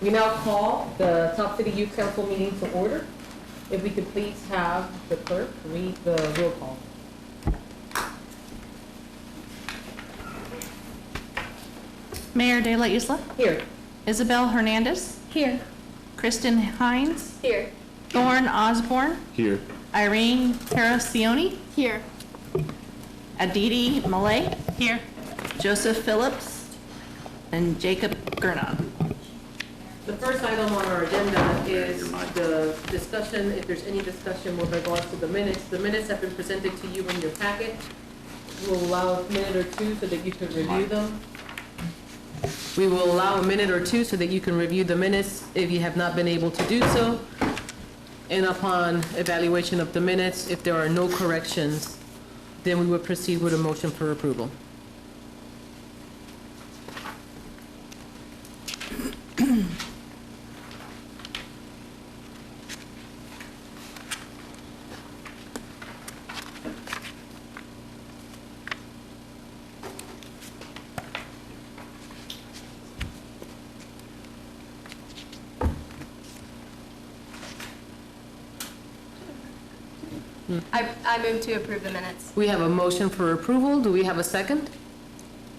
We now call the Top City Youth Council meeting to order. If we could please have the clerk read the roll call. Mayor De La Isla? Here. Isabel Hernandez? Here. Kristen Hines? Here. Thorne Osborne? Here. Irene Taracioni? Here. Aditi Malay? Here. Joseph Phillips? And Jacob Gurnon. The first item on our agenda is the discussion, if there's any discussion with regards to the minutes. The minutes have been presented to you in your packet. We'll allow a minute or two so that you can review them. We will allow a minute or two so that you can review the minutes if you have not been able to do so. And upon evaluation of the minutes, if there are no corrections, then we would proceed with a motion for approval. I move to approve the minutes. We have a motion for approval. Do we have a second?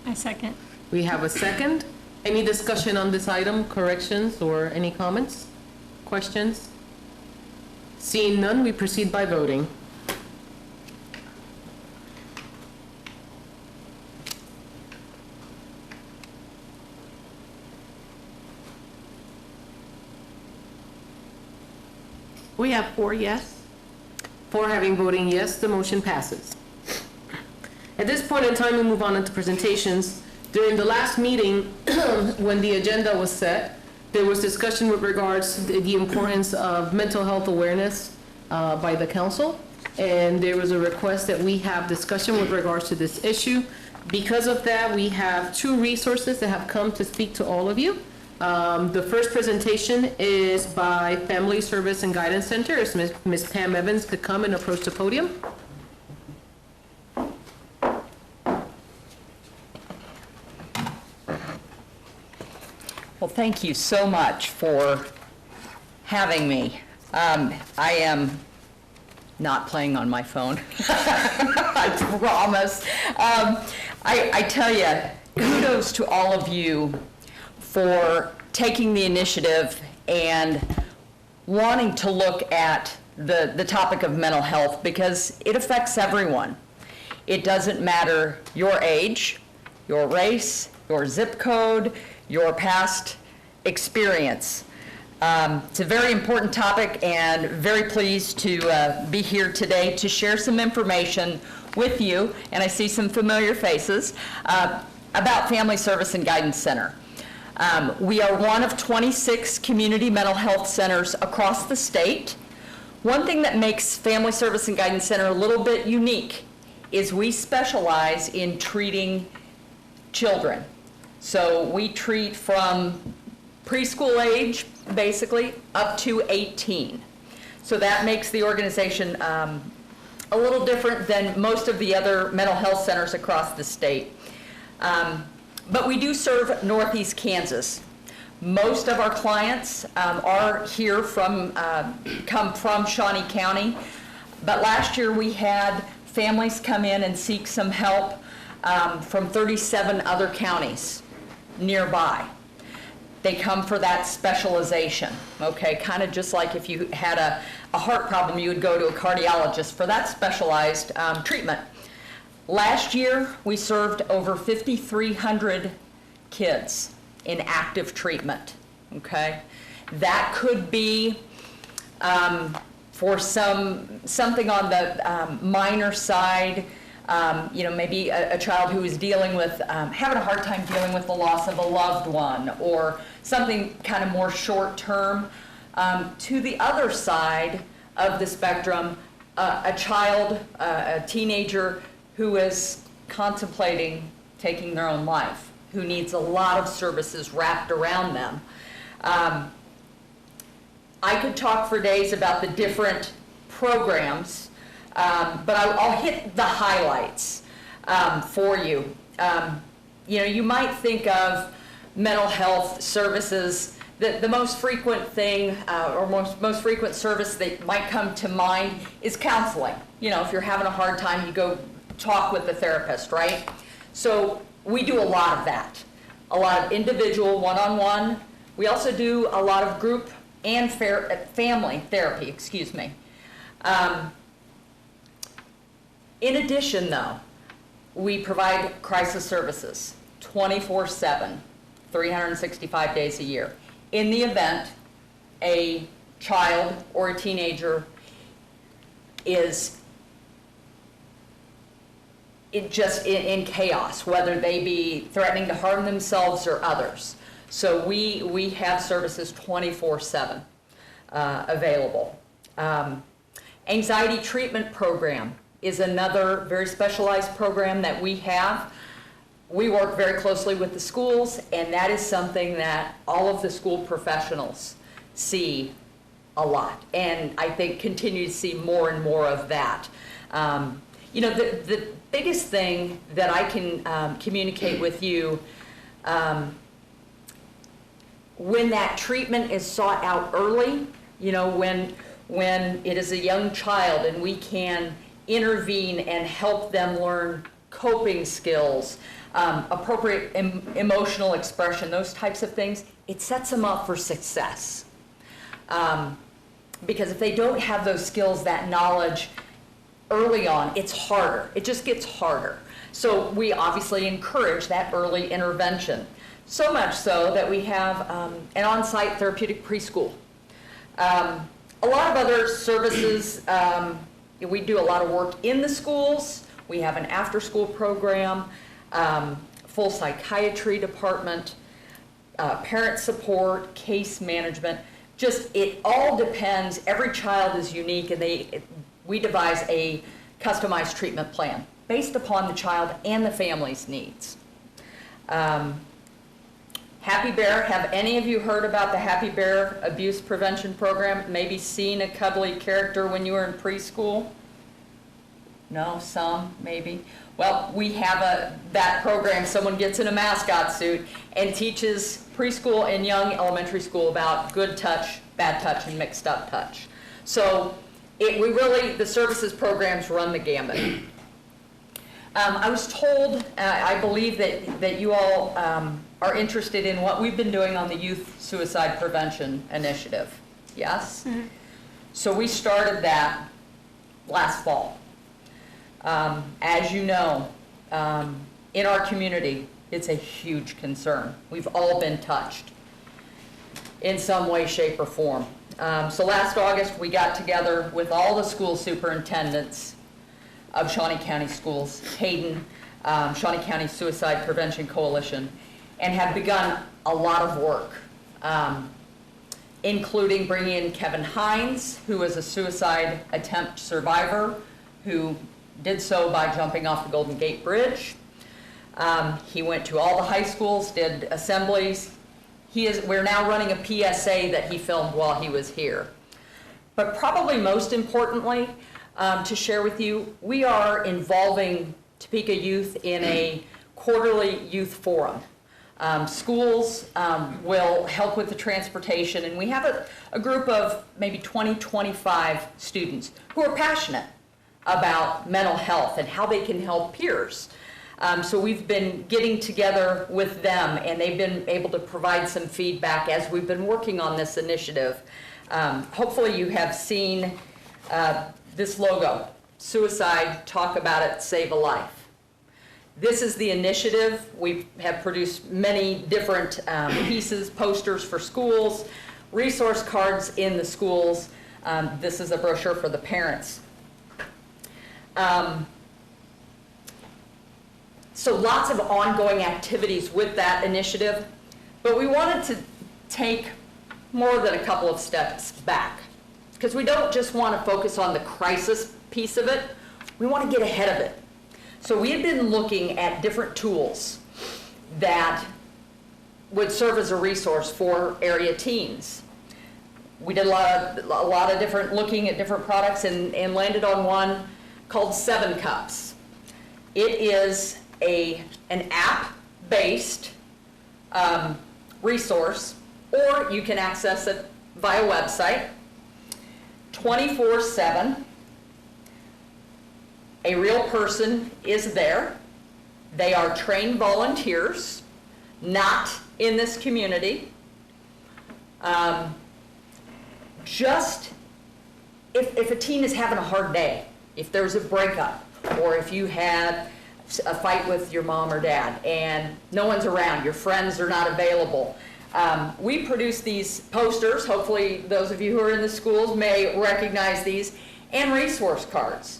I second. We have a second. Any discussion on this item, corrections, or any comments, questions? Seeing none, we proceed by voting. We have 4 yes. For having voting yes, the motion passes. At this point in time, we move on into presentations. During the last meeting, when the agenda was set, there was discussion with regards to the importance of mental health awareness by the council. And there was a request that we have discussion with regards to this issue. Because of that, we have 2 resources that have come to speak to all of you. The first presentation is by Family Service and Guidance Center. If Ms. Pam Evans could come and approach the podium. Well, thank you so much for having me. I am not playing on my phone, I promise. I tell you, kudos to all of you for taking the initiative and wanting to look at the topic of mental health, because it affects everyone. It doesn't matter your age, your race, your zip code, your past experience. It's a very important topic, and very pleased to be here today to share some information with you, and I see some familiar faces, about Family Service and Guidance Center. We are one of 26 community mental health centers across the state. One thing that makes Family Service and Guidance Center a little bit unique is we specialize in treating children. So we treat from preschool age, basically, up to 18. So that makes the organization a little different than most of the other mental health centers across the state. But we do serve Northeast Kansas. Most of our clients are here come from Shawnee County. But last year we had families come in and seek some help from 37 other counties nearby. They come for that specialization, okay? Kind of just like if you had a heart problem, you would go to a cardiologist for that specialized treatment. Last year, we served over 5,300 kids in active treatment, okay? That could be for something on the minor side, maybe a child who is dealing with, having a hard time dealing with the loss of a loved one, or something kind of more short term. To the other side of the spectrum, a child, a teenager who is contemplating taking their own life, who needs a lot of services wrapped around them. I could talk for days about the different programs, but I'll hit the highlights for you. You might think of mental health services The most frequent thing or most frequent service that might come to mind is counseling. You know, if you're having a hard time, you go talk with the therapist, right? So we do a lot of that, a lot of individual one-on-one. We also do a lot of group and family therapy, excuse me. In addition, though, we provide crisis services 24/7, 365 days a year. In the event a child or a teenager is in chaos, whether they be threatening to harm themselves or others. So we have services 24/7 available. Anxiety treatment program is another very specialized program that we have. We work very closely with the schools, and that is something that all of the school professionals see a lot, and I think continue to see more and more of that. You know, the biggest thing that I can communicate with you, when that treatment is sought out early, you know, when it is a young child and we can intervene and help them learn coping skills, appropriate emotional expression, those types of things, it sets them up for success. Because if they don't have those skills, that knowledge early on, it's harder. It just gets harder. So we obviously encourage that early intervention. So much so that we have an on-site therapeutic preschool. A lot of other services, we do a lot of work in the schools. We have an after-school program, full psychiatry department, parent support, case management. Just, it all depends. Every child is unique, and we devise a customized treatment plan based upon the child and the family's needs. Happy Bear, have any of you heard about the Happy Bear Abuse Prevention Program? Maybe seen a cuddly character when you were in preschool? No, some, maybe. Well, we have that program. Someone gets in a mascot suit and teaches preschool and young elementary school about good touch, bad touch, and mixed up touch. So the services programs run the gamut. I was told, I believe that you all are interested in what we've been doing on the Youth Suicide Prevention Initiative. Yes? Mm-hmm. So we started that last fall. As you know, in our community, it's a huge concern. We've all been touched in some way, shape, or form. So last August, we got together with all the school superintendents of Shawnee County Schools, Hayden, Shawnee County Suicide Prevention Coalition, and have begun a lot of work, including bringing in Kevin Hines, who is a suicide attempt survivor, who did so by jumping off the Golden Gate Bridge. He went to all the high schools, did assemblies. We're now running a PSA that he filmed while he was here. But probably most importantly, to share with you, we are involving Topeka youth in a quarterly youth forum. Schools will help with the transportation, and we have a group of maybe 20, 25 students who are passionate about mental health and how they can help peers. So we've been getting together with them, and they've been able to provide some feedback as we've been working on this initiative. Hopefully you have seen this logo, Suicide, Talk About It, Save a Life. This is the initiative. We have produced many different pieces, posters for schools, resource cards in the schools. This is a brochure for the parents. So lots of ongoing activities with that initiative, but we wanted to take more than a couple of steps back, because we don't just want to focus on the crisis piece of it, we want to get ahead of it. So we have been looking at different tools that would serve as a resource for area teens. We did a lot of different looking at different products and landed on one called 7 Cups. It is an app-based resource or you can access it via website, 24/7. A real person is there. They are trained volunteers, not in this community. Just if a teen is having a hard day, if there's a breakup, or if you had a fight with your mom or dad and no one's around, your friends are not available, we produce these posters. Hopefully those of you who are in the schools may recognize these, and resource cards.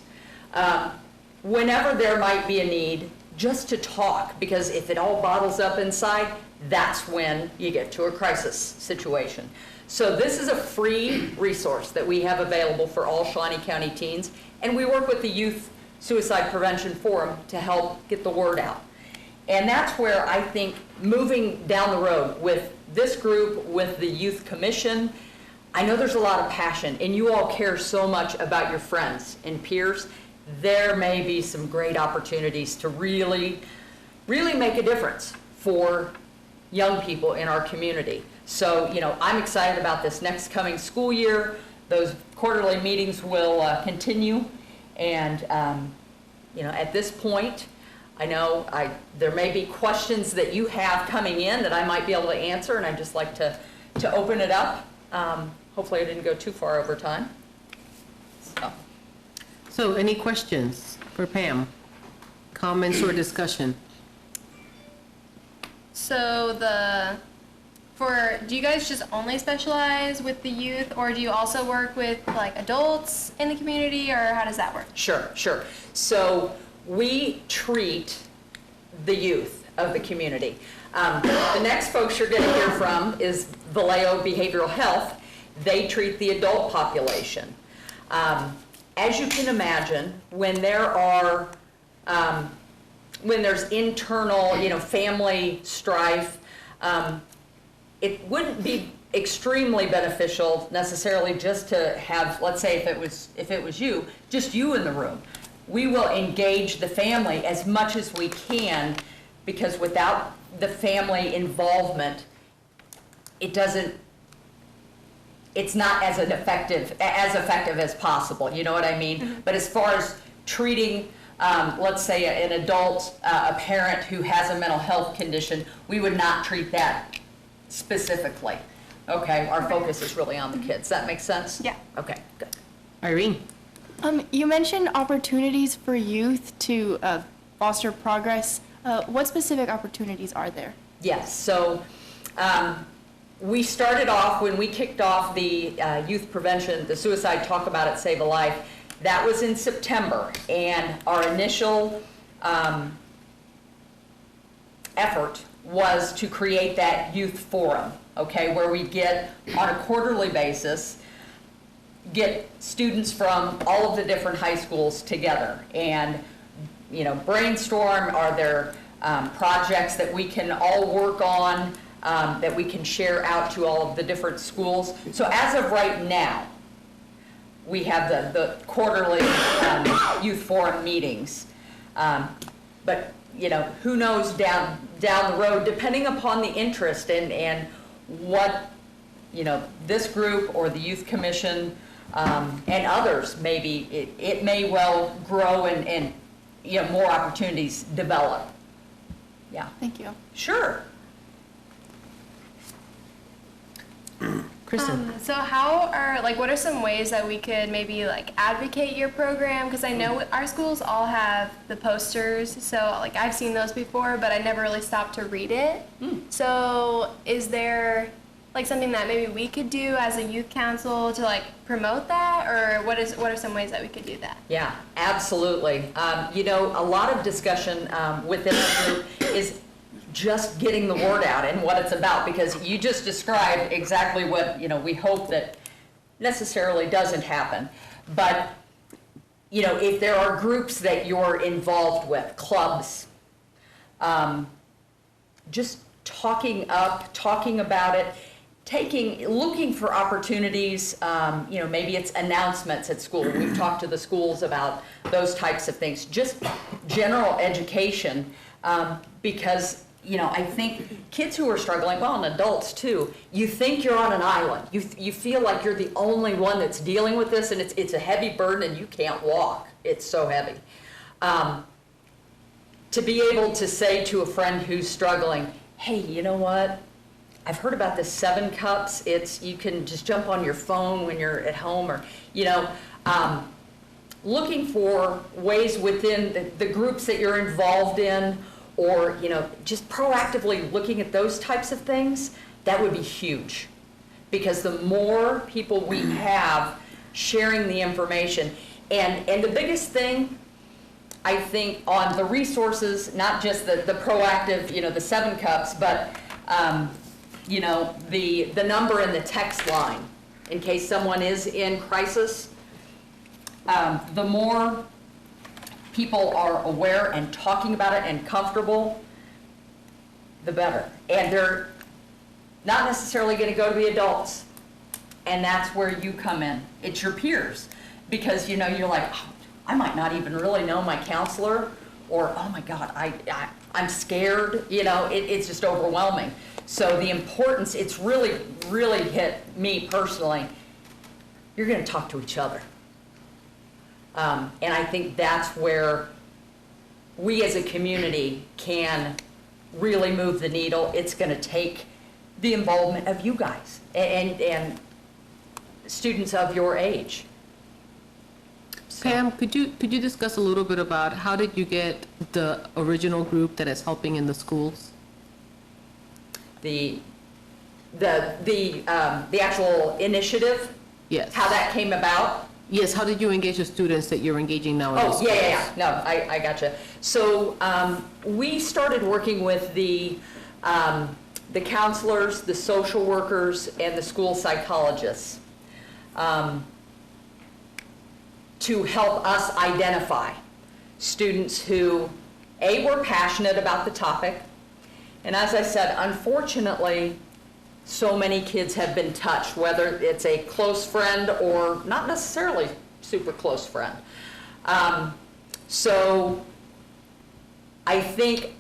Whenever there might be a need, just to talk, because if it all bottles up inside, that's when you get to a crisis situation. So this is a free resource that we have available for all Shawnee County teens, and we work with the Youth Suicide Prevention Forum to help get the word out. And that's where I think moving down the road with this group, with the Youth Commission, I know there's a lot of passion, and you all care so much about your friends and peers. There may be some great opportunities to really, really make a difference for young people in our community. So, I'm excited about this next coming school year. Those quarterly meetings will continue. And, at this point, I know there may be questions that you have coming in that I might be able to answer, and I'd just like to open it up. Hopefully I didn't go too far over time. So any questions for Pam? Comments or discussion? So do you guys just only specialize with the youth, or do you also work with like adults in the community, or how does that work? Sure. So we treat the youth of the community. The next folks you're going to hear from is Vallejo Behavioral Health. They treat the adult population. As you can imagine, when there's internal, family strife, it wouldn't be extremely beneficial necessarily just to have, let's say if it was you, just you in the room. We will engage the family as much as we can, because without the family involvement, it's not as effective as possible, you know what I mean? Mm-hmm. But as far as treating, let's say an adult, a parent who has a mental health condition, we would not treat that specifically. Okay, our focus is really on the kids. That makes sense? Yeah. Okay, good. Irene? You mentioned opportunities for youth to foster progress. What specific opportunities are there? Yes, so we started off, when we kicked off the youth prevention, the Suicide Talk About It, Save a Life, that was in September, and our initial effort was to create that youth forum, okay, where we get, on a quarterly basis, get students from all of the different high schools together and, brainstorm, are there projects that we can all work on, that we can share out to all of the different schools. So as of right now, we have the quarterly youth forum meetings. But, who knows down the road, depending upon the interest and what, this group or the Youth Commission and others, maybe it may well grow and more opportunities develop. Yeah. Thank you. Sure. Kristen? So what are some ways that we could maybe advocate your program? Because I know our schools all have the posters, so I've seen those before, but I never really stopped to read it. So is there something that maybe we could do as a youth council to promote that, or what are some ways that we could do that? Yeah, absolutely. A lot of discussion within the group is just getting the word out and what it's about, because you just described exactly what, we hope that necessarily doesn't happen. But, if there are groups that you're involved with, clubs, just talking about it, looking for opportunities, maybe it's announcements at school. We've talked to the schools about those types of things, just general education, because I think kids who are struggling, well, and adults too, you think you're on an island. You feel like you're the only one that's dealing with this, and it's a heavy burden and you can't walk. It's so heavy. To be able to say to a friend who's struggling, hey, you know what? I've heard about this 7 Cups. You can just jump on your phone when you're at home, or, looking for ways within the groups that you're involved in, or, just proactively looking at those types of things, that would be huge. Because the more people we have sharing the information, and the biggest thing, I think, on the resources, not just the proactive, the 7 Cups, but, the number in the text line, in case someone is in crisis, the more people are aware and talking about it and comfortable, the better. And they're not necessarily going to go to the adults. And that's where you come in. It's your peers. Because, you're like, oh, I might not even really know my counselor, or, oh my God, I'm scared. It's just overwhelming. So the importance, it's really, really hit me personally. You're going to talk to each other. And I think that's where we as a community can really move the needle. It's going to take the involvement of you guys and students of your age. So. Pam, could you discuss a little bit about how did you get the original group that is helping in the schools? The actual initiative? Yes. How that came about? Yes, how did you engage the students that you're engaging now in the schools? Yeah. No, I gotcha. So we started working with the counselors, the social workers, and the school psychologists to help us identify students who, A, were passionate about the topic, and as I said, unfortunately, so many kids have been touched, whether it's a close friend or not necessarily super close friend. So I think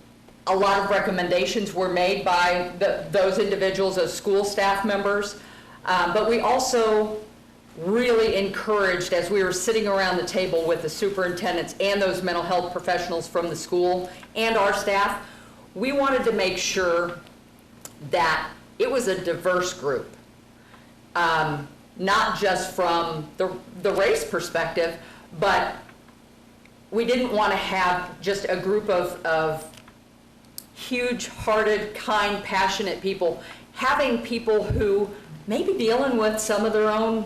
a lot of recommendations were made by those individuals as school staff members, but we also really encouraged, as we were sitting around the table with the superintendents and those mental health professionals from the school and our staff, we wanted to make sure that it was a diverse group, not just from the race perspective, but we didn't want to have just a group of huge-hearted, kind, passionate people, having people who may be dealing with some of their own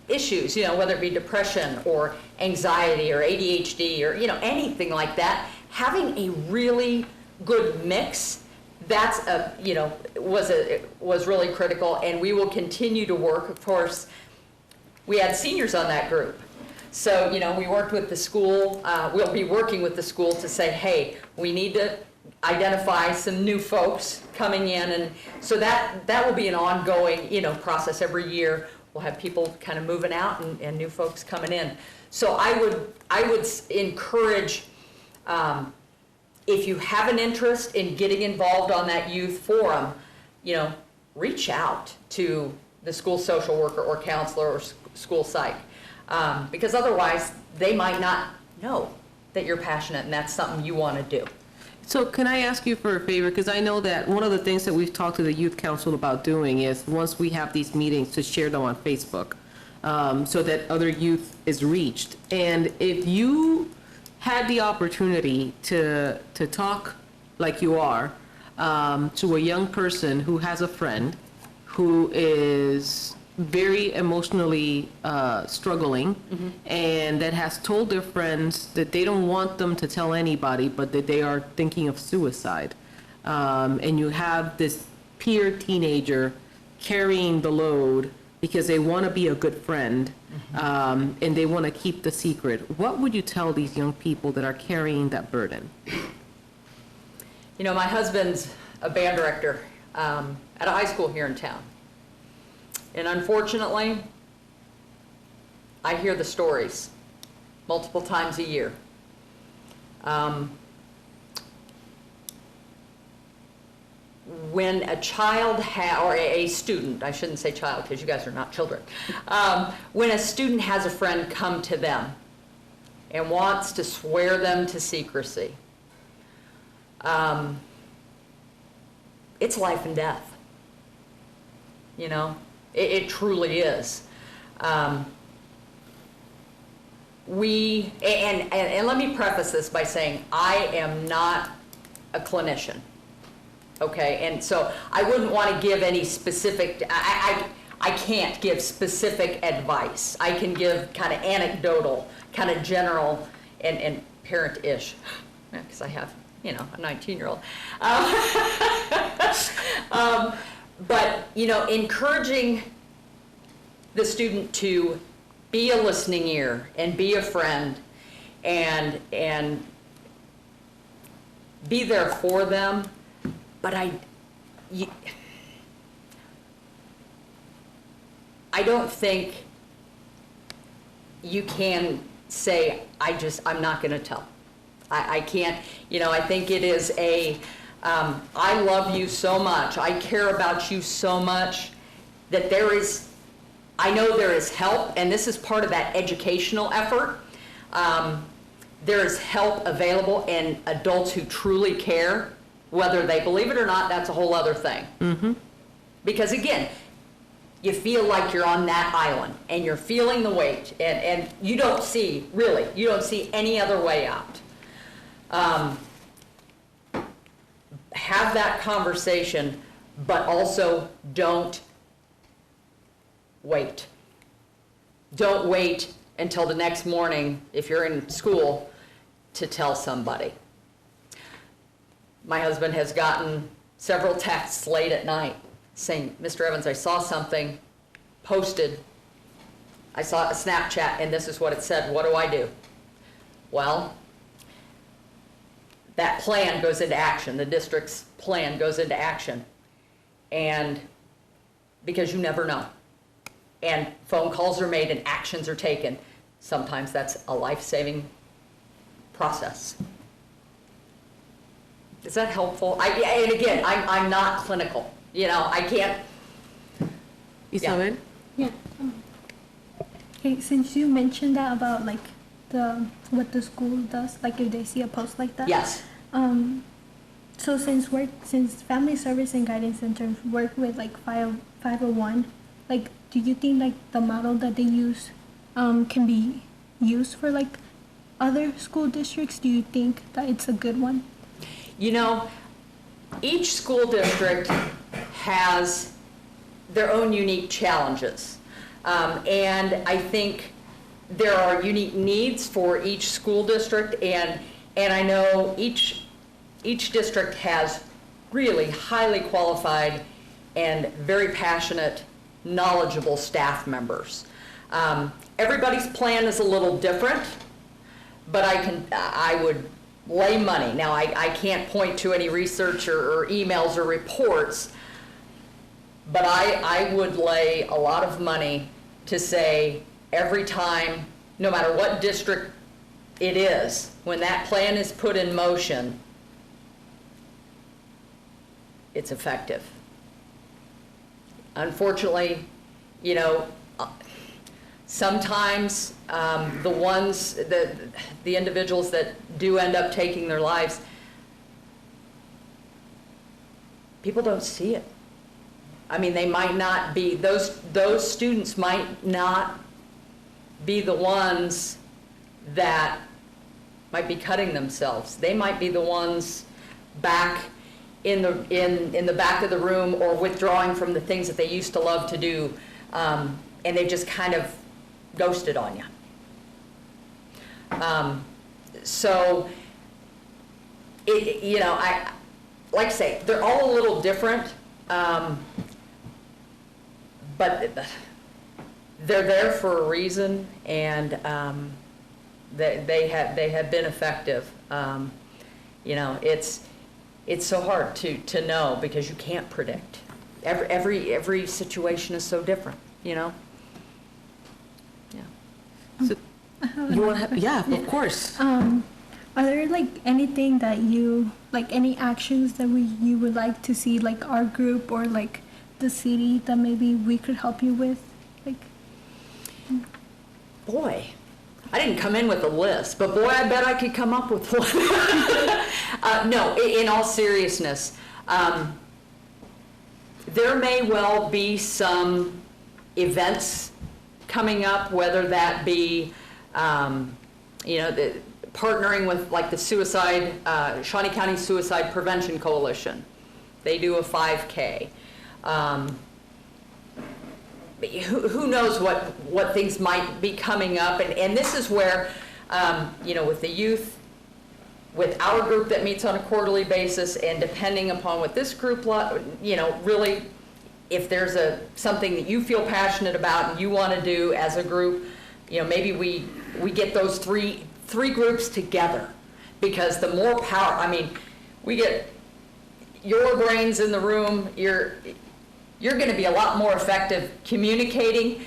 issues, whether it be depression or anxiety or ADHD or, anything like that. Having a really good mix, that's was really critical, and we will continue to work. Of course, we had seniors on that group. So, we worked with the school. We'll be working with the school to say, hey, we need to identify some new folks coming in, and so that will be an ongoing, process every year. We'll have people kind of moving out and new folks coming in. So I would encourage, if you have an interest in getting involved on that youth forum, reach out to the school social worker or counselor or school psych, because otherwise they might not know that you're passionate and that's something you want to do. So can I ask you for a favor? Because I know that one of the things that we've talked to the youth council about doing is, once we have these meetings, to share them on Facebook, so that other youth is reached. And if you had the opportunity to talk like you are to a young person who has a friend who is very emotionally struggling, and that has told their friends that they don't want them to tell anybody, but that they are thinking of suicide, and you have this peer teenager carrying the load because they want to be a good friend, and they want to keep the secret, what would you tell these young people that are carrying that burden? My husband's a band director at a high school here in town. And unfortunately, I hear the stories multiple times a year. when a child or a student, I shouldn't say child because you guys are not children, when a student has a friend come to them and wants to swear them to secrecy, it's life and death. You know, it truly is. And let me preface this by saying I am not a clinician, okay? And so I wouldn't want to give any specific, I can't give specific advice. I can give kind of anecdotal, kind of general and parent-ish, because I have, you know, a 19-year-old. But, you know, encouraging the student to be a listening ear and be a friend and be there for them, but I don't think you can say, I'm not going to tell. I can't, you know, I think it is I love you so much, I care about you so much, that I know there is help, and this is part of that educational effort. There is help available, and adults who truly care, whether they believe it or not, that's a whole other thing. Mm-hmm. Because again, you feel like you're on that island, and you're feeling the weight, and you don't see any other way out. Have that conversation, but also don't wait. Don't wait until the next morning, if you're in school, to tell somebody. My husband has gotten several texts late at night saying, Mr. Evans, I saw something posted. I saw a Snapchat, and this is what it said. What do I do? Well, that plan goes into action. The district's plan goes into action. And because you never know. And phone calls are made and actions are taken. Sometimes that's a life-saving process. Is that helpful? And again, I'm not clinical. You know, I can't. Isabel? Yeah. Okay, since you mentioned that about like what the school does, like if they see a post like that. Yes. So since Family Service and Guidance Centers work with like 501, like do you think like the model that they use can be used for like other school districts? Do you think that it's a good one? You know, each school district has their own unique challenges. And I think there are unique needs for each school district, and I know each district has really highly qualified and very passionate, knowledgeable staff members. Everybody's plan is a little different, but I would lay money. Now, I can't point to any research or emails or reports, but I would lay a lot of money to say every time, no matter what district it is, when that plan is put in motion, it's effective. Unfortunately, you know, sometimes the individuals that do end up taking their lives, people don't see it. I mean, they might not be, those students might not be the ones that might be cutting themselves. They might be the ones back in the back of the room or withdrawing from the things that they used to love to do, and they've just kind of ghosted on you. So, you know, like I say, they're all a little different, but they're there for a reason, and they have been effective. You know, it's so hard to know because you can't predict. Every situation is so different. You know. So, you want to? Yeah, of course. are there like anything that any actions that you would like to see, like our group or like the city, that maybe we could help you with? Like, Boy, I didn't come in with a list, but boy, I bet I could come up with one. No, in all seriousness, there may well be some events coming up, whether that be, partnering with like the Shawnee County Suicide Prevention Coalition. They do a 5K. Who knows what things might be coming up, and this is where, with the youth, with our group that meets on a quarterly basis, and depending upon what this group, really, if there's something that you feel passionate about and you want to do as a group, maybe we get those three groups together, because the more power, we get your brains in the room, you're going to be a lot more effective communicating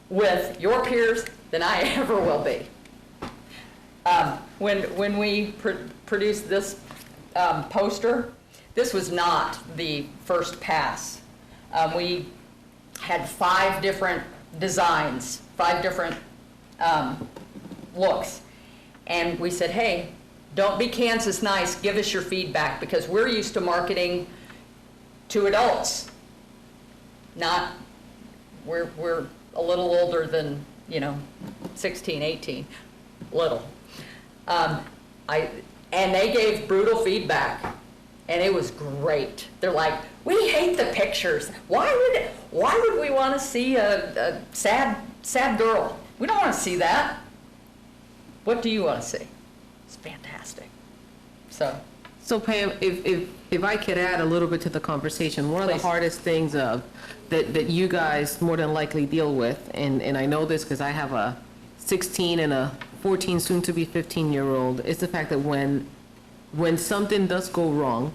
with your peers than I ever will be. When we produced this poster, this was not the first pass. We had 5 different designs, 5 different looks. And we said, hey, don't be Kansas nice, give us your feedback, because we're used to marketing to adults. We're a little older than, 16, 18, little. And they gave brutal feedback, and it was great. They're like, we hate the pictures. Why would we want to see a sad girl? We don't want to see that. What do you want to see? It's fantastic. So Pam, if I could add a little bit to the conversation, one of the Please. hardest things that you guys more than likely deal with, and I know this because I have a 16 and a 14, soon to be 15-year-old, is the fact that when something does go wrong,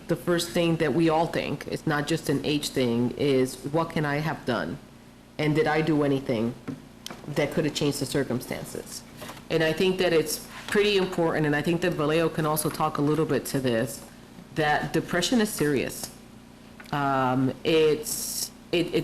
the first thing that we all think, it's not just an age thing, is what can I have done? And did I do anything that could have changed the circumstances? And I think that it's pretty important, and I think that Vallejo can also talk a little bit to this, that depression is serious. It's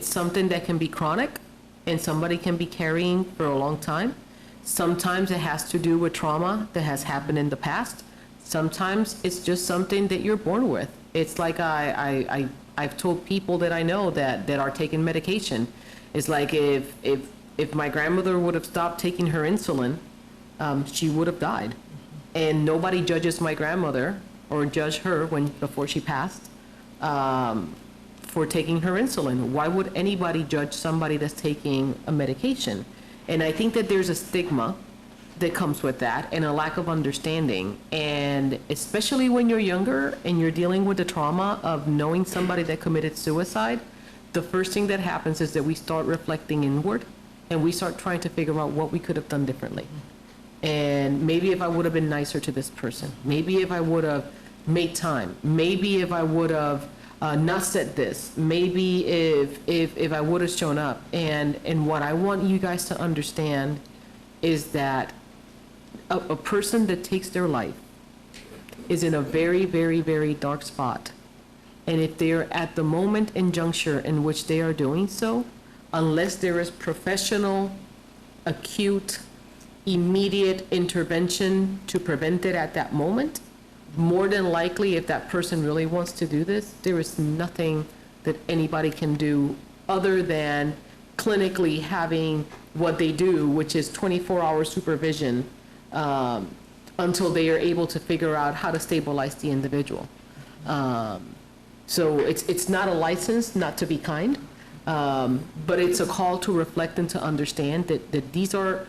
something that can be chronic, and somebody can be carrying for a long time. Sometimes it has to do with trauma that has happened in the past. Sometimes it's just something that you're born with. It's like I've told people that I know that are taking medication. It's like if my grandmother would have stopped taking her insulin, she would have died. And nobody judges my grandmother or judged her before she passed for taking her insulin. Why would anybody judge somebody that's taking a medication? And I think that there's a stigma that comes with that and a lack of understanding. And especially when you're younger and you're dealing with the trauma of knowing somebody that committed suicide, the first thing that happens is that we start reflecting inward and we start trying to figure out what we could have done differently. And maybe if I would have been nicer to this person, maybe if I would have made time, maybe if I would have not said this, maybe if I would have shown up. And what I want you guys to understand is that a person that takes their life is in a very, very, very dark spot. And if they're at the moment and juncture in which they are doing so, unless there is professional, acute, immediate intervention to prevent it at that moment, more than likely, if that person really wants to do this, there is nothing that anybody can do other than clinically having what they do, which is 24-hour supervision until they are able to figure out how to stabilize the individual. So it's not a license not to be kind, but it's a call to reflect and to understand that these are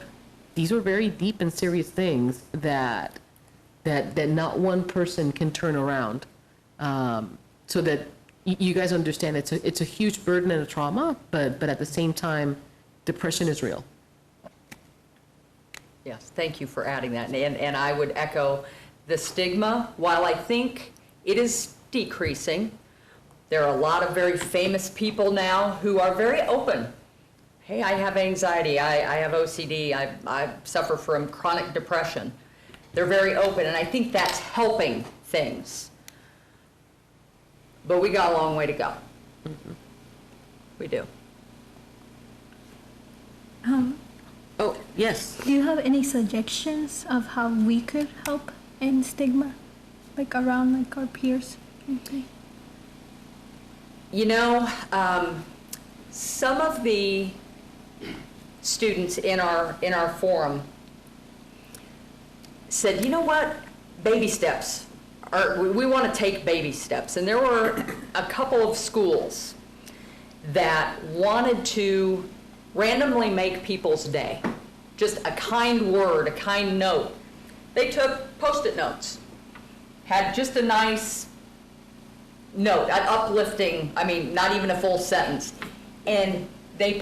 very deep and serious things that not one person can turn around. So that you guys understand it's a huge burden and a trauma, but at the same time, depression is real. Yes, thank you for adding that. And I would echo the stigma. While I think it is decreasing, there are a lot of very famous people now who are very open. Hey, I have anxiety, I have OCD, I suffer from chronic depression. They're very open, and I think that's helping things. But we got a long way to go. We do. Oh, yes. Do you have any suggestions of how we could help end stigma, like around like our peers? Okay. You know, some of the students in our forum said, you know what, baby steps. We want to take baby steps. And there were a couple of schools that wanted to randomly make people's day. Just a kind word, a kind note. They took Post-it notes, had just a nice note, an uplifting, I mean, not even a full sentence. And they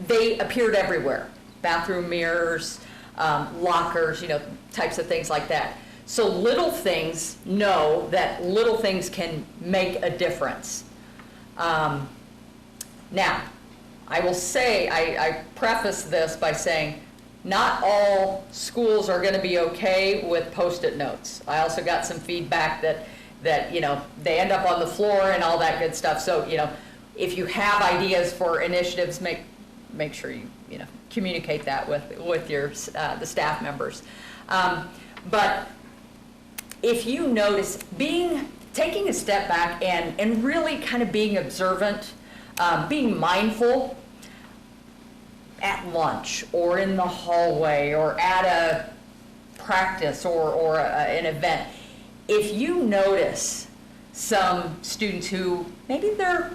they appeared everywhere. Bathroom mirrors, lockers, you know, types of things like that. So little things know that little things can make a difference. Now, I will say, I preface this by saying, not all schools are going to be okay with Post-it notes. I also got some feedback that you know, they end up on the floor and all that good stuff. So, you know, if you have ideas for initiatives, make sure you know, communicate that with your the staff members. But if you notice, taking a step back and really kind of being observant, being mindful at lunch or in the hallway or at a practice or an event, if you notice some students who maybe they're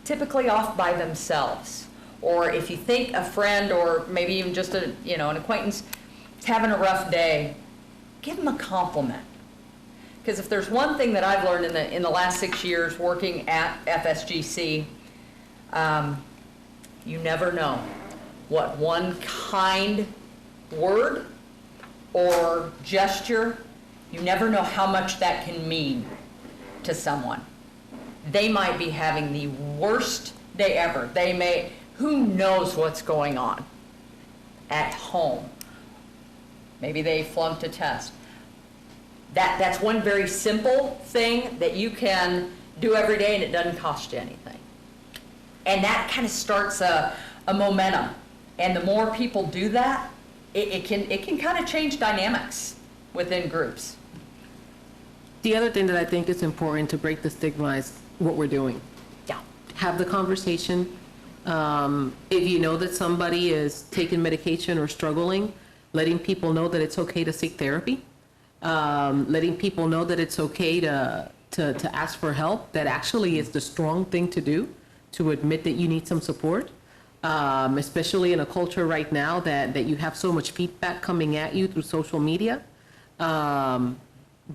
typically off by themselves, or if you think a friend or maybe even just an acquaintance is having a rough day, give them a compliment. Because if there's one thing that I've learned in the last 6 years working at FSGC, you never know what one kind word or gesture, you never know how much that can mean to someone. They might be having the worst day ever. Who knows what's going on at home? Maybe they flunked a test. That's one very simple thing that you can do every day and it doesn't cost you anything. And that kind of starts a momentum. And the more people do that, it can kind of change dynamics within groups. The other thing that I think is important to break the stigma is what we're doing. Yeah. Have the conversation. If you know that somebody is taking medication or struggling, letting people know that it's okay to seek therapy. Letting people know that it's okay to ask for help. That actually is the strong thing to do, to admit that you need some support. Especially in a culture right now that you have so much feedback coming at you through social media.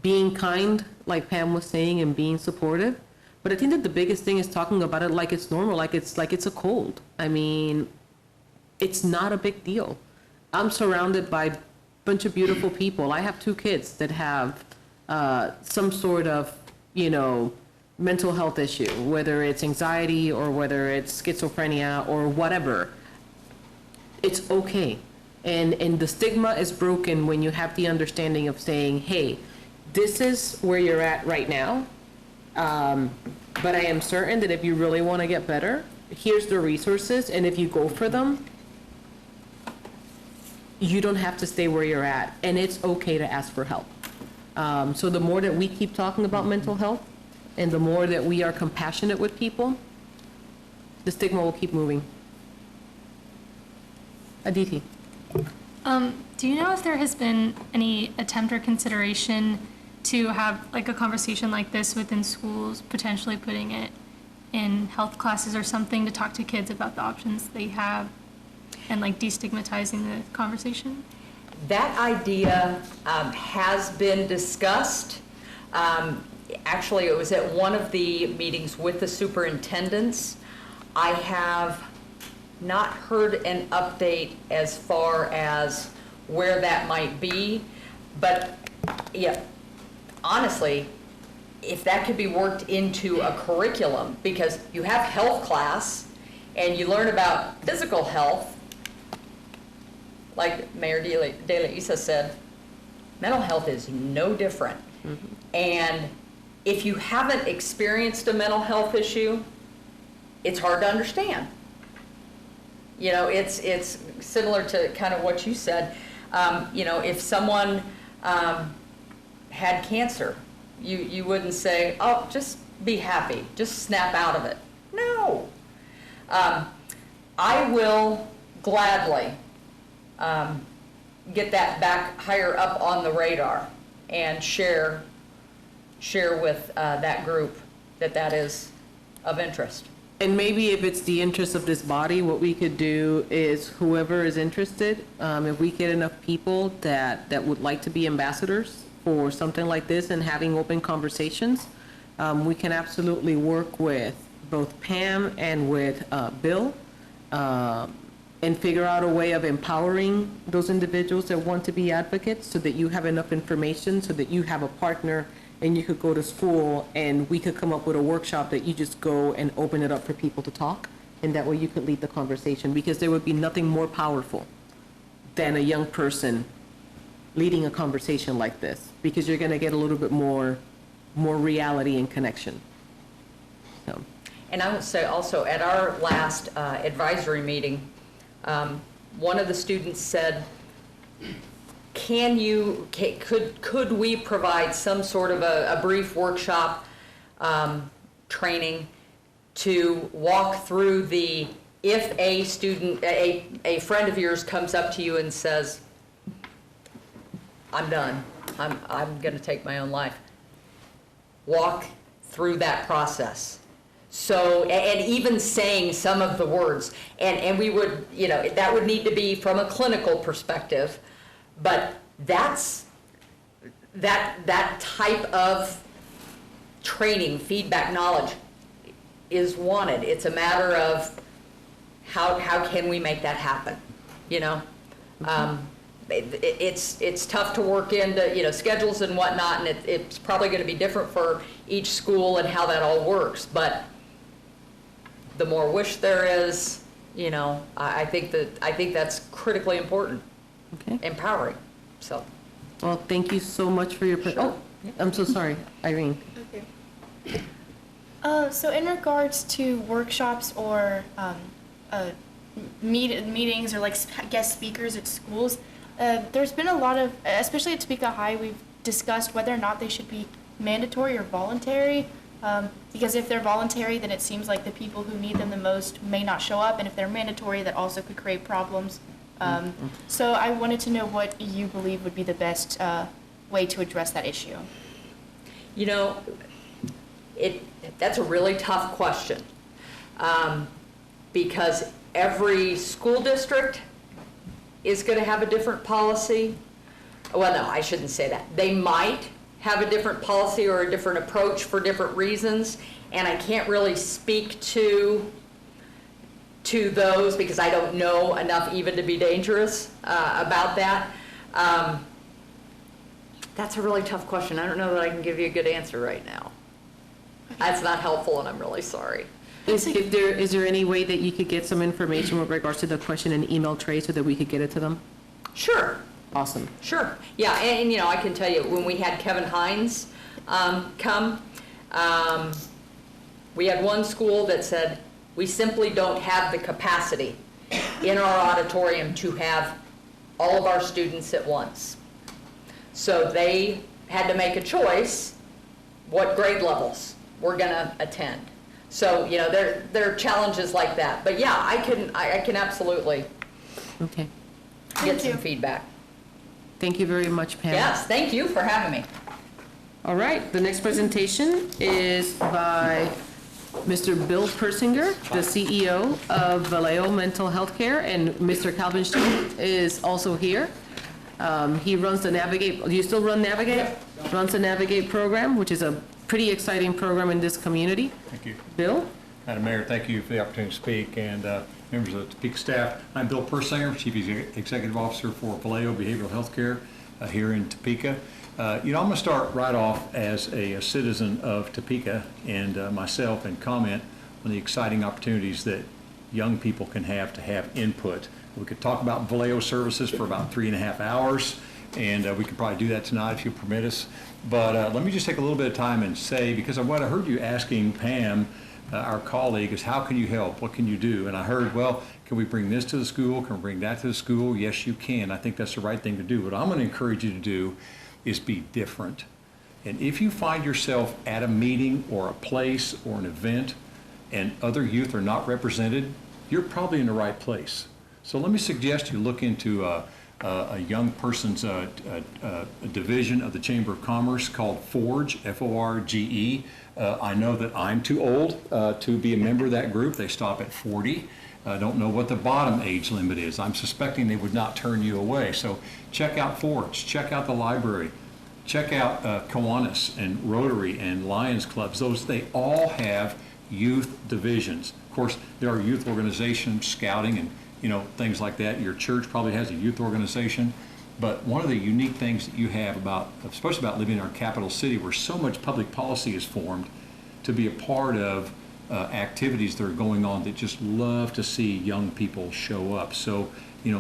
Being kind, like Pam was saying, and being supportive. But I think that the biggest thing is talking about it like it's normal, like it's a cold. I mean, it's not a big deal. I'm surrounded by a bunch of beautiful people. I have 2 kids that have some sort of, mental health issue, whether it's anxiety or whether it's schizophrenia or whatever. It's okay. And the stigma is broken when you have the understanding of saying, hey, this is where you're at right now. But I am certain that if you really want to get better, here's the resources. And if you go for them, you don't have to stay where you're at. And it's okay to ask for help. So the more that we keep talking about mental health and the more that we are compassionate with people, the stigma will keep moving. Aditi. Do you know if there has been any attempt or consideration to have like a conversation like this within schools, potentially putting it in health classes or something to talk to kids about the options they have and like destigmatizing the conversation? That idea has been discussed. Actually, it was at one of the meetings with the superintendents. I have not heard an update as far as where that might be, but yeah, honestly, if that could be worked into a curriculum, because you have health class and you learn about physical health, like Mayor De La Isa said, mental health is no different. And if you haven't experienced a mental health issue, it's hard to understand. You know, it's similar to kind of what you said. You know, if someone had cancer, you wouldn't say, oh, just be happy, just snap out of it. No. I will gladly get that back higher up on the radar and share with that group that is of interest. And maybe if it's the interest of this body, what we could do is whoever is interested, if we get enough people that would like to be ambassadors for something like this and having open conversations, we can absolutely work with both Pam and with Bill and figure out a way of empowering those individuals that want to be advocates so that you have enough information so that you have a partner and you could go to school and we could come up with a workshop that you just go and open it up for people to talk, and that way you could lead the conversation, because there would be nothing more powerful than a young person leading a conversation like this, because you're going to get a little bit more reality and connection. So. And I would say also at our last advisory meeting, one of the students said, could we provide some sort of a brief workshop training to walk through if a student, a friend of yours comes up to you and says, I'm done, I'm going to take my own life. Walk through that process. So, and even saying some of the words, and we would, you know, that would need to be from a clinical perspective. But that type of training, feedback, knowledge is wanted. It's a matter of how can we make that happen, you know? It's tough to work into, you know, schedules and whatnot, and it's probably going to be different for each school and how that all works. But the more wish there is, you know, I think that's critically important. Okay. Empowering, so. Well, thank you so much for your, Sure. I'm so sorry, Irene. Okay. So in regards to workshops or meetings or like guest speakers at schools, there's been a lot of, especially at Topeka High, we've discussed whether or not they should be mandatory or voluntary. Because if they're voluntary, then it seems like the people who need them the most may not show up, and if they're mandatory, that also could create problems. So I wanted to know what you believe would be the best way to address that issue. You know, that's a really tough question, because every school district is going to have a different policy. Well, no, I shouldn't say that. They might have a different policy or a different approach for different reasons, and I can't really speak to those because I don't know enough even to be dangerous about that. That's a really tough question. I don't know that I can give you a good answer right now. That's not helpful, and I'm really sorry. Is there any way that you could get some information with regards to the question in email tray so that we could get it to them? Sure. Awesome. Sure. Yeah, and you know, I can tell you, when we had Kevin Hines come, we had one school that said, we simply don't have the capacity in our auditorium to have all of our students at once. So they had to make a choice, what grade levels we're going to attend. So, you know, there are challenges like that. But yeah, I can absolutely get some feedback. Thank you very much, Pam. Yes, thank you for having me. All right, the next presentation is by Mr. Bill Persinger, the CEO of Vallejo Mental Health Care, and Mr. Calvin Stewart is also here. He runs the Navigate, do you still run Navigate? Yep. Runs the Navigate program, which is a pretty exciting program in this community. Thank you. Bill? Madam Mayor, thank you for the opportunity to speak, and members of the Topeka staff. I'm Bill Persinger, Chief Executive Officer for Vallejo Behavioral Health Care here in Topeka. You know, I'm going to start right off as a citizen of Topeka and myself and comment on the exciting opportunities that young people can have to have input We could talk about Vallejo services for about 3.5 hours, and we could probably do that tonight if you permit us. But let me just take a little bit of time and say, because of what I heard you asking Pam, our colleague, is how can you help? What can you do? And I heard, well, can we bring this to the school? Can we bring that to the school? Yes, you can. I think that's the right thing to do. What I'm going to encourage you to do is be different. And if you find yourself at a meeting or a place or an event and other youth are not represented, you're probably in the right place. So let me suggest you look into a young person's a division of the Chamber of Commerce called Forge, F-O-R-G-E. I know that I'm too old to be a member of that group. They stop at 40. I don't know what the bottom age limit is. I'm suspecting they would not turn you away. So check out Forge, check out the library, check out Kiwanis and Rotary and Lions Clubs. They all have youth divisions. Of course, there are youth organizations, scouting and things like that. Your church probably has a youth organization. But one of the unique things that you have especially about living in our capital city where so much public policy is formed, to be a part of activities that are going on that just love to see young people show up. So,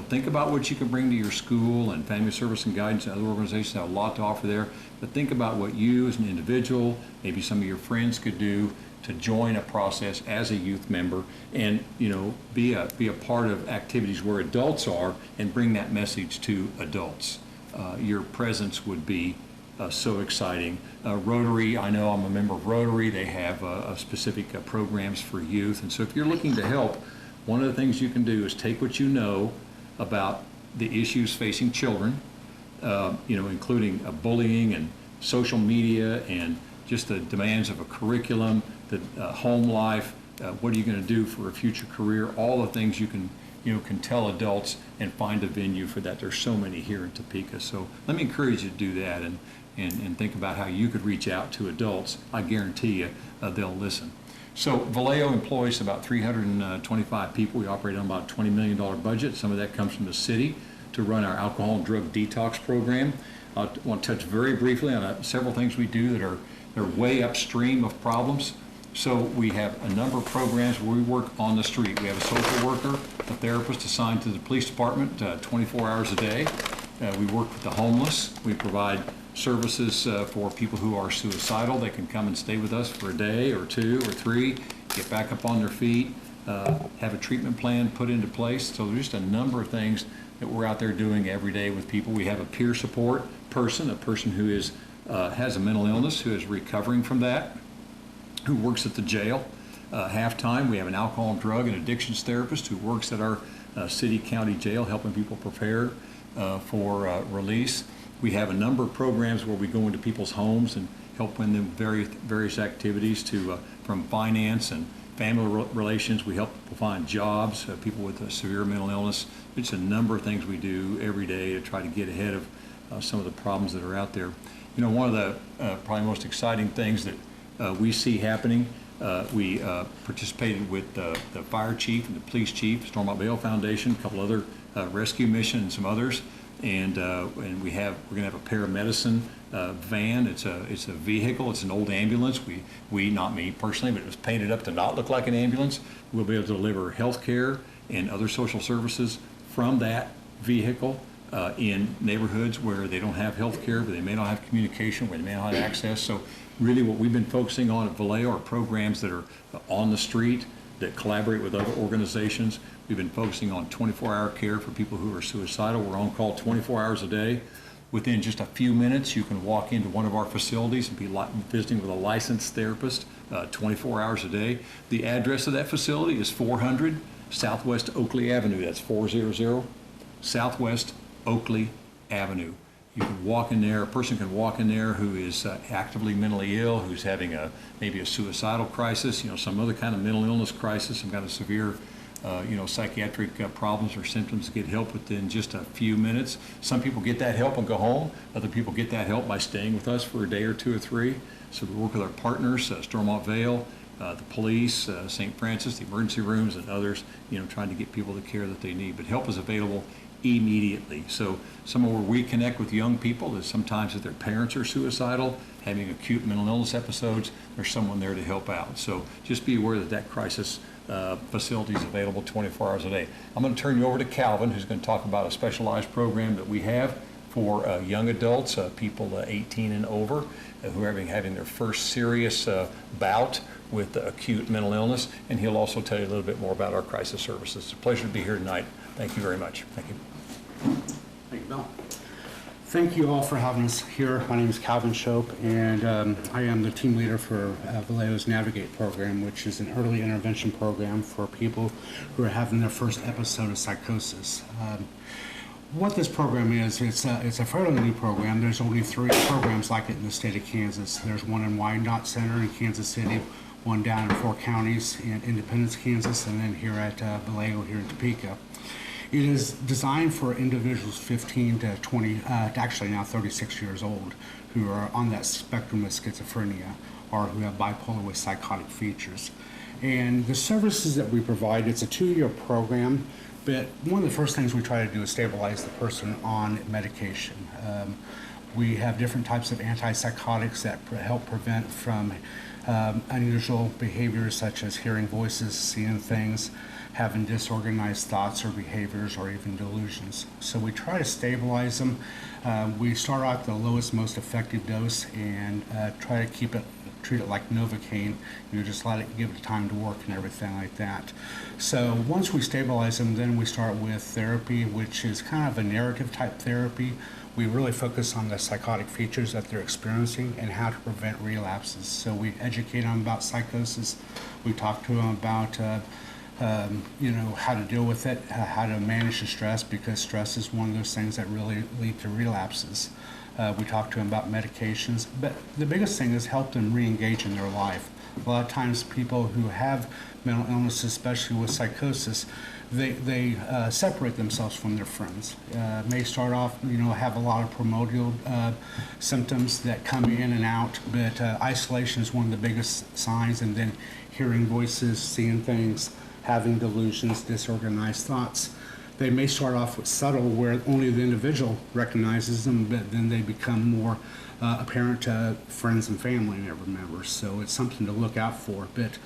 think about what you can bring to your school, and Family Service and Guidance and other organizations have a lot to offer there. But think about what you as an individual, maybe some of your friends could do to join a process as a youth member and, be a part of activities where adults are and bring that message to adults. Your presence would be so exciting. Rotary, I know I'm a member of Rotary. They have specific programs for youth. And so if you're looking to help, one of the things you can do is take what you know about the issues facing children, including bullying and social media and just the demands of a curriculum, the home life, what are you going to do for a future career, all the things you can tell adults and find a venue for that. There's so many here in Topeka. So let me encourage you to do that and think about how you could reach out to adults. I guarantee you they'll listen. So Vallejo employs about 325 people. We operate on about a $20 million budget. Some of that comes from the city to run our alcohol and drug detox program. I want to touch very briefly on several things we do that are way upstream of problems. So we have a number of programs where we work on the street. We have a social worker, a therapist assigned to the police department 24 hours a day. We work with the homeless. We provide services for people who are suicidal. They can come and stay with us for a day or 2 or 3, get back up on their feet, have a treatment plan put into place. So there's just a number of things that we're out there doing every day with people. We have a peer support person, a person who has a mental illness, who is recovering from that, who works at the jail. Half-time, we have an alcohol and drug and addictions therapist who works at our city county jail, helping people prepare for release. We have a number of programs where we go into people's homes and help them various activities from finance and family relations. We help people find jobs, people with severe mental illness. It's a number of things we do every day to try to get ahead of some of the problems that are out there. One of the probably most exciting things that we see happening, we participated with the fire chief and the police chief, Stormont Vale Foundation, a couple other rescue missions and some others, and we're going to have a paramedicine van. It's a vehicle. It's an old ambulance. We not me personally, but it was painted up to not look like an ambulance. We'll be able to deliver health care and other social services from that vehicle in neighborhoods where they don't have health care, where they may not have communication, where they may not have access. So really what we've been focusing on at Vallejo are programs that are on the street that collaborate with other organizations. We've been focusing on 24-hour care for people who are suicidal. We're on call 24 hours a day. Within just a few minutes, you can walk into one of our facilities and be visiting with a licensed therapist 24 hours a day. The address of that facility is 400 Southwest Oakley Avenue. That's 400 Southwest Oakley Avenue. You can walk in there, a person can walk in there who is actively mentally ill, who's having maybe a suicidal crisis, some other kind of mental illness crisis, some kind of severe psychiatric problems or symptoms, get help within just a few minutes. Some people get that help and go home. Other people get that help by staying with us for a day or 2 or 3. So we work with our partners, Stormont Vale, the police, St. Francis, the emergency rooms, and others, trying to get people the care that they need. But help is available immediately. So somewhere where we connect with young people is sometimes if their parents are suicidal, having acute mental illness episodes, there's someone there to help out. So just be aware that crisis facilities available 24 hours a day. I'm going to turn you over to Calvin, who's going to talk about a specialized program that we have for young adults, people 18 and over, who are having their first serious bout with acute mental illness, and he'll also tell you a little bit more about our crisis services. It's a pleasure to be here tonight. Thank you very much. Thank you. Thank you, Bill. Thank you all for having us here. My name is Calvin Shope, and I am the team leader for Vallejo's Navigate program, which is an early intervention program for people who are having their first episode of psychosis. What this program is, it's a fairly new program. There's only 3 programs like it in the state of Kansas. There's one in Wyandotte Center in Kansas City, one down in 4 counties in Independence, Kansas, and then here at Vallejo here in Topeka. It is designed for individuals 15 to 20, actually now 36 years old, who are on that spectrum of schizophrenia or who have bipolar with psychotic features. And the services that we provide, it's a 2-year program, but one of the first things we try to do is stabilize the person on medication. We have different types of antipsychotics that help prevent from unusual behaviors such as hearing voices, seeing things, having disorganized thoughts or behaviors, or even delusions. So we try to stabilize them. We start out the lowest, most effective dose and try to treat it like Novocaine. Just let it, give it time to work and everything like that. So once we stabilize them, then we start with therapy, which is kind of a narrative type therapy. We really focus on the psychotic features that they're experiencing and how to prevent relapses. So we educate them about psychosis. We talk to them about how to deal with it, how to manage the stress, because stress is one of those things that really lead to relapses. We talk to them about medications, but the biggest thing is help them re-engage in their life. A lot of times people who have mental illness, especially with psychosis, they separate themselves from their friends. May start off, have a lot of primordial symptoms that come in and out, but isolation is one of the biggest signs, and then hearing voices, seeing things, having delusions, disorganized thoughts. They may start off with subtle, where only the individual recognizes them, but then they become more apparent to friends and family and other members. So it's something to look out for. But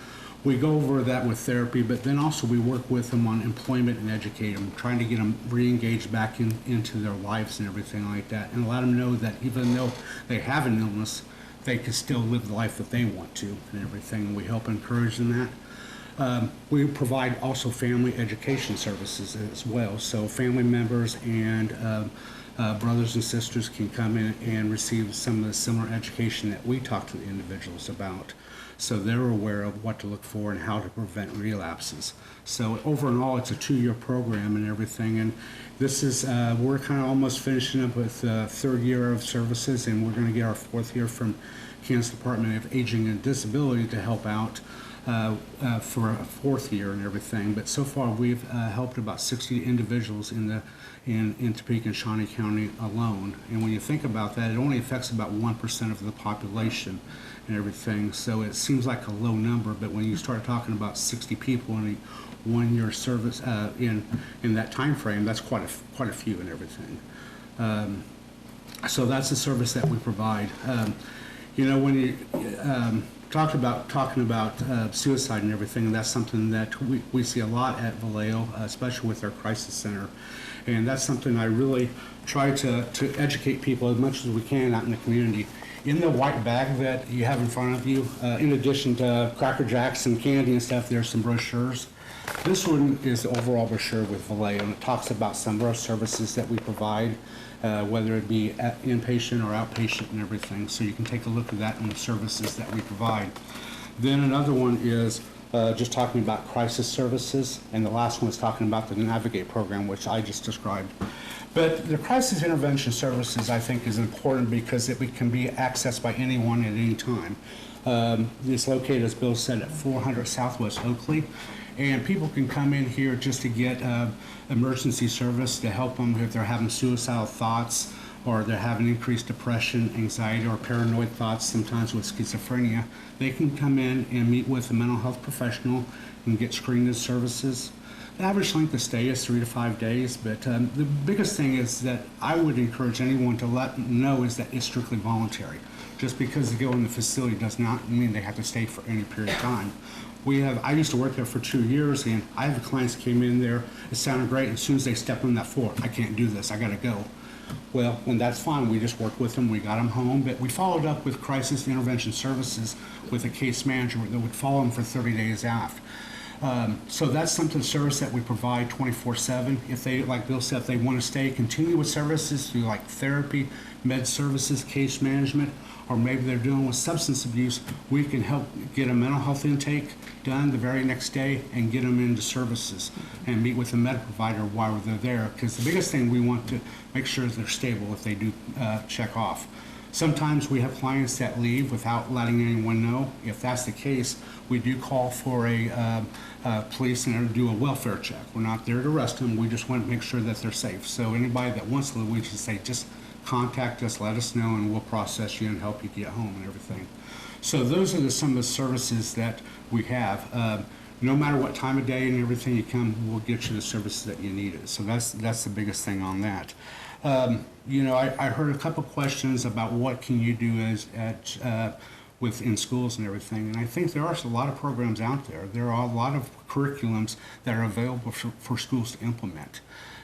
we go over that with therapy, but then also we work with them on employment and educate them, trying to get them re-engaged back into their lives and everything like that, and let them know that even though they have an illness, they can still live the life that they want to and everything. We help encourage them that. We provide also family education services as well. So family members and brothers and sisters can come in and receive some of the similar education that we talk to the individuals about. So they're aware of what to look for and how to prevent relapses. So overall, it's a 2-year program and everything. And this is, we're kind of almost finishing up with the 3rd year of services, and we're going to get our 4th year from Kansas Department of Aging and Disability to help out for a 4th year and everything. But so far we've helped about 60 individuals in Topeka and Shawnee County alone. And when you think about that, it only affects about 1% of the population and everything. So it seems like a low number, but when you start talking about 60 people in a 1-year service in that time frame, that's quite a few and everything. So that's the service that we provide. When you talking about suicide and everything, and that's something that we see a lot at Vallejo, especially with our crisis center. And that's something I really try to educate people as much as we can out in the community. In the white bag that you have in front of you, in addition to Cracker Jacks and candy and stuff, there's some brochures. This one is the overall brochure with Vallejo, and it talks about some of our services that we provide, whether it be inpatient or outpatient and everything. So you can take a look at that and the services that we provide. Then another one is just talking about crisis services, and the last one is talking about the Navigate program, which I just described. But the crisis intervention services, I think, is important because it can be accessed by anyone at any time. It's located, as Bill said, at 400 Southwest Oakley. And people can come in here just to get emergency service to help them if they're having suicidal thoughts, or they're having increased depression, anxiety, or paranoid thoughts, sometimes with schizophrenia. They can come in and meet with a mental health professional and get screened services. The average length of stay is 3 to 5 days, but the biggest thing is that I would encourage anyone to let them know is that it's strictly voluntary. Just because they go in the facility does not mean they have to stay for any period of time. I used to work there for 2 years, and I have clients came in there, it sounded great, and as soon as they step on that floor, I can't do this, I gotta go. Well, and that's fine, we just worked with them, we got them home, but we followed up with crisis intervention services with a case manager that would follow them for 30 days after. So that's something, service that we provide 24/7. If they, like Bill said, if they want to stay, continue with services through like therapy, med services, case management, or maybe they're dealing with substance abuse, we can help get a mental health intake done the very next day and get them into services and meet with the med provider while they're there. Because the biggest thing we want to make sure is they're stable if they do check off. Sometimes we have clients that leave without letting anyone know. If that's the case, we do call for a police and do a welfare check. We're not there to arrest them, we just want to make sure that they're safe. So anybody that wants to leave, we just say, just contact us, let us know, and we'll process you and help you get home and everything. So those are some of the services that we have. No matter what time of day and everything you come, we'll get you the services that you needed. So that's the biggest thing on that. I heard a couple questions about what can you do within schools and everything, and I think there are a lot of programs out there. There are a lot of curriculums that are available for schools to implement.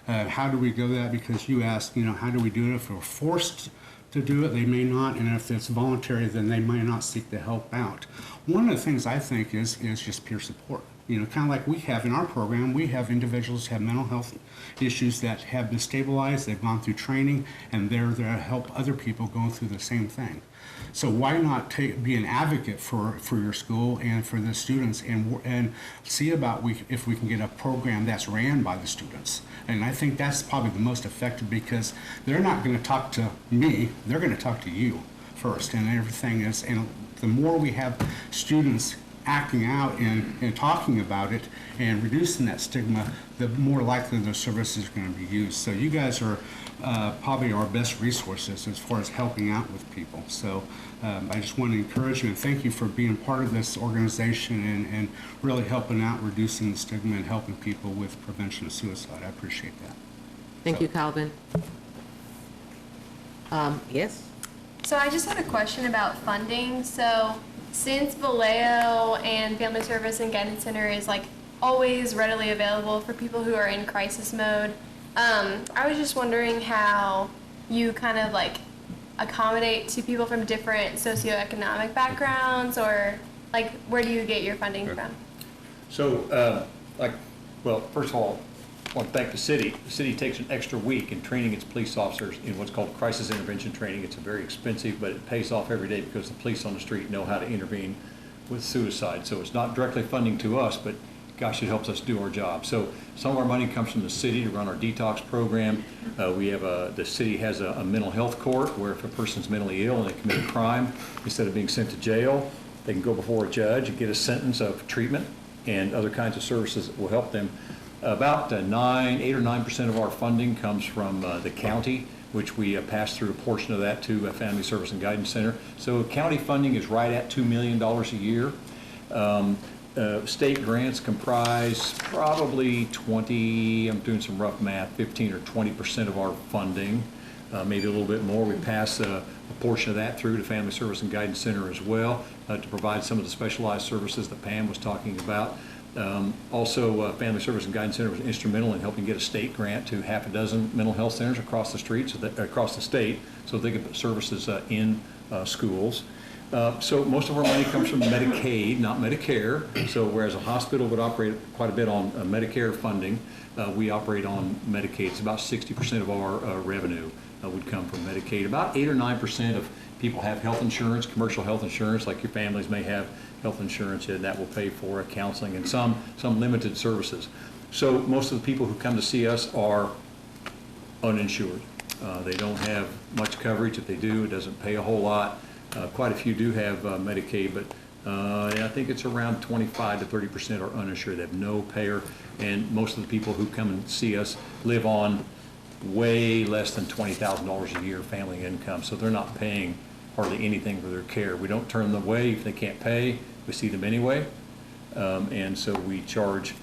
How do we go that? Because you asked, how do we do it? If we're forced to do it, they may not, and if it's voluntary, then they might not seek to help out. One of the things I think is just peer support. Kind of like we have in our program, we have individuals who have mental health issues that have been stabilized, they've gone through training, and they're there to help other people going through the same thing. So why not be an advocate for your school and for the students and see about if we can get a program that's ran by the students. And I think that's probably the most effective because they're not going to talk to me, they're going to talk to you first, and everything is, and the more we have students acting out and talking about it and reducing that stigma, the more likely those services are going to be used. So you guys are probably our best resources as far as helping out with people. So I just want to encourage you and thank you for being part of this organization and really helping out, reducing the stigma and helping people with prevention of suicide. I appreciate that. Thank you, Calvin. Yes? So I just had a question about funding. So since Vallejo and Family Service and Guidance Center is like always readily available for people who are in crisis mode, I was just wondering how you kind of like accommodate to people from different socioeconomic backgrounds, or like where do you get your funding from? So, first of all, I want to thank the city. The city takes an extra week in training its police officers in what's called crisis intervention training. It's very expensive, but it pays off every day because the police on the street know how to intervene with suicide. So it's not directly funding to us, but gosh, it helps us do our job. So some of our money comes from the city to run our detox program. The city has a mental health court where if a person's mentally ill and they commit a crime, instead of being sent to jail, they can go before a judge and get a sentence of treatment and other kinds of services that will help them. About 8 or 9% of our funding comes from the county, which we pass through a portion of that to Family Service and Guidance Center. So county funding is right at $2 million a year. State grants comprise probably 20, I'm doing some rough math, 15 or 20% of our funding, maybe a little bit more. We pass a portion of that through to Family Service and Guidance Center as well to provide some of the specialized services that Pam was talking about. Also, Family Service and Guidance Center was instrumental in helping get a state grant to half a dozen mental health centers across the street, across the state, so they could put services in schools. So most of our money comes from Medicaid, not Medicare. So whereas a hospital would operate quite a bit on Medicare funding, we operate on Medicaid. It's about 60% of our revenue would come from Medicaid. About 8 or 9% of people have health insurance, commercial health insurance, like your families may have health insurance, and that will pay for counseling and some limited services. So most of the people who come to see us are uninsured. They don't have much coverage. If they do, it doesn't pay a whole lot. Quite a few do have Medicaid, but I think it's around 25 to 30% are uninsured. They have no payer, and most of the people who come and see us live on way less than $20,000 a year family income, so they're not paying hardly anything for their care. We don't turn them away if they can't pay. We see them anyway, and so we charge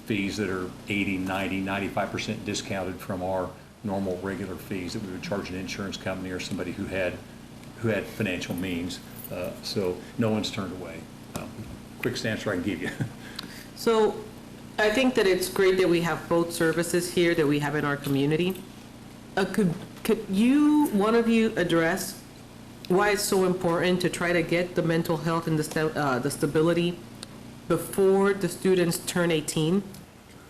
fees that are 80, 90, 95% discounted from our normal regular fees that we would charge an insurance company or somebody who had financial means. So no one's turned away. Quickest answer I can give you. So I think that it's great that we have both services here that we have in our community. Could you, one of you, address why it's so important to try to get the mental health and the stability before the students turn 18,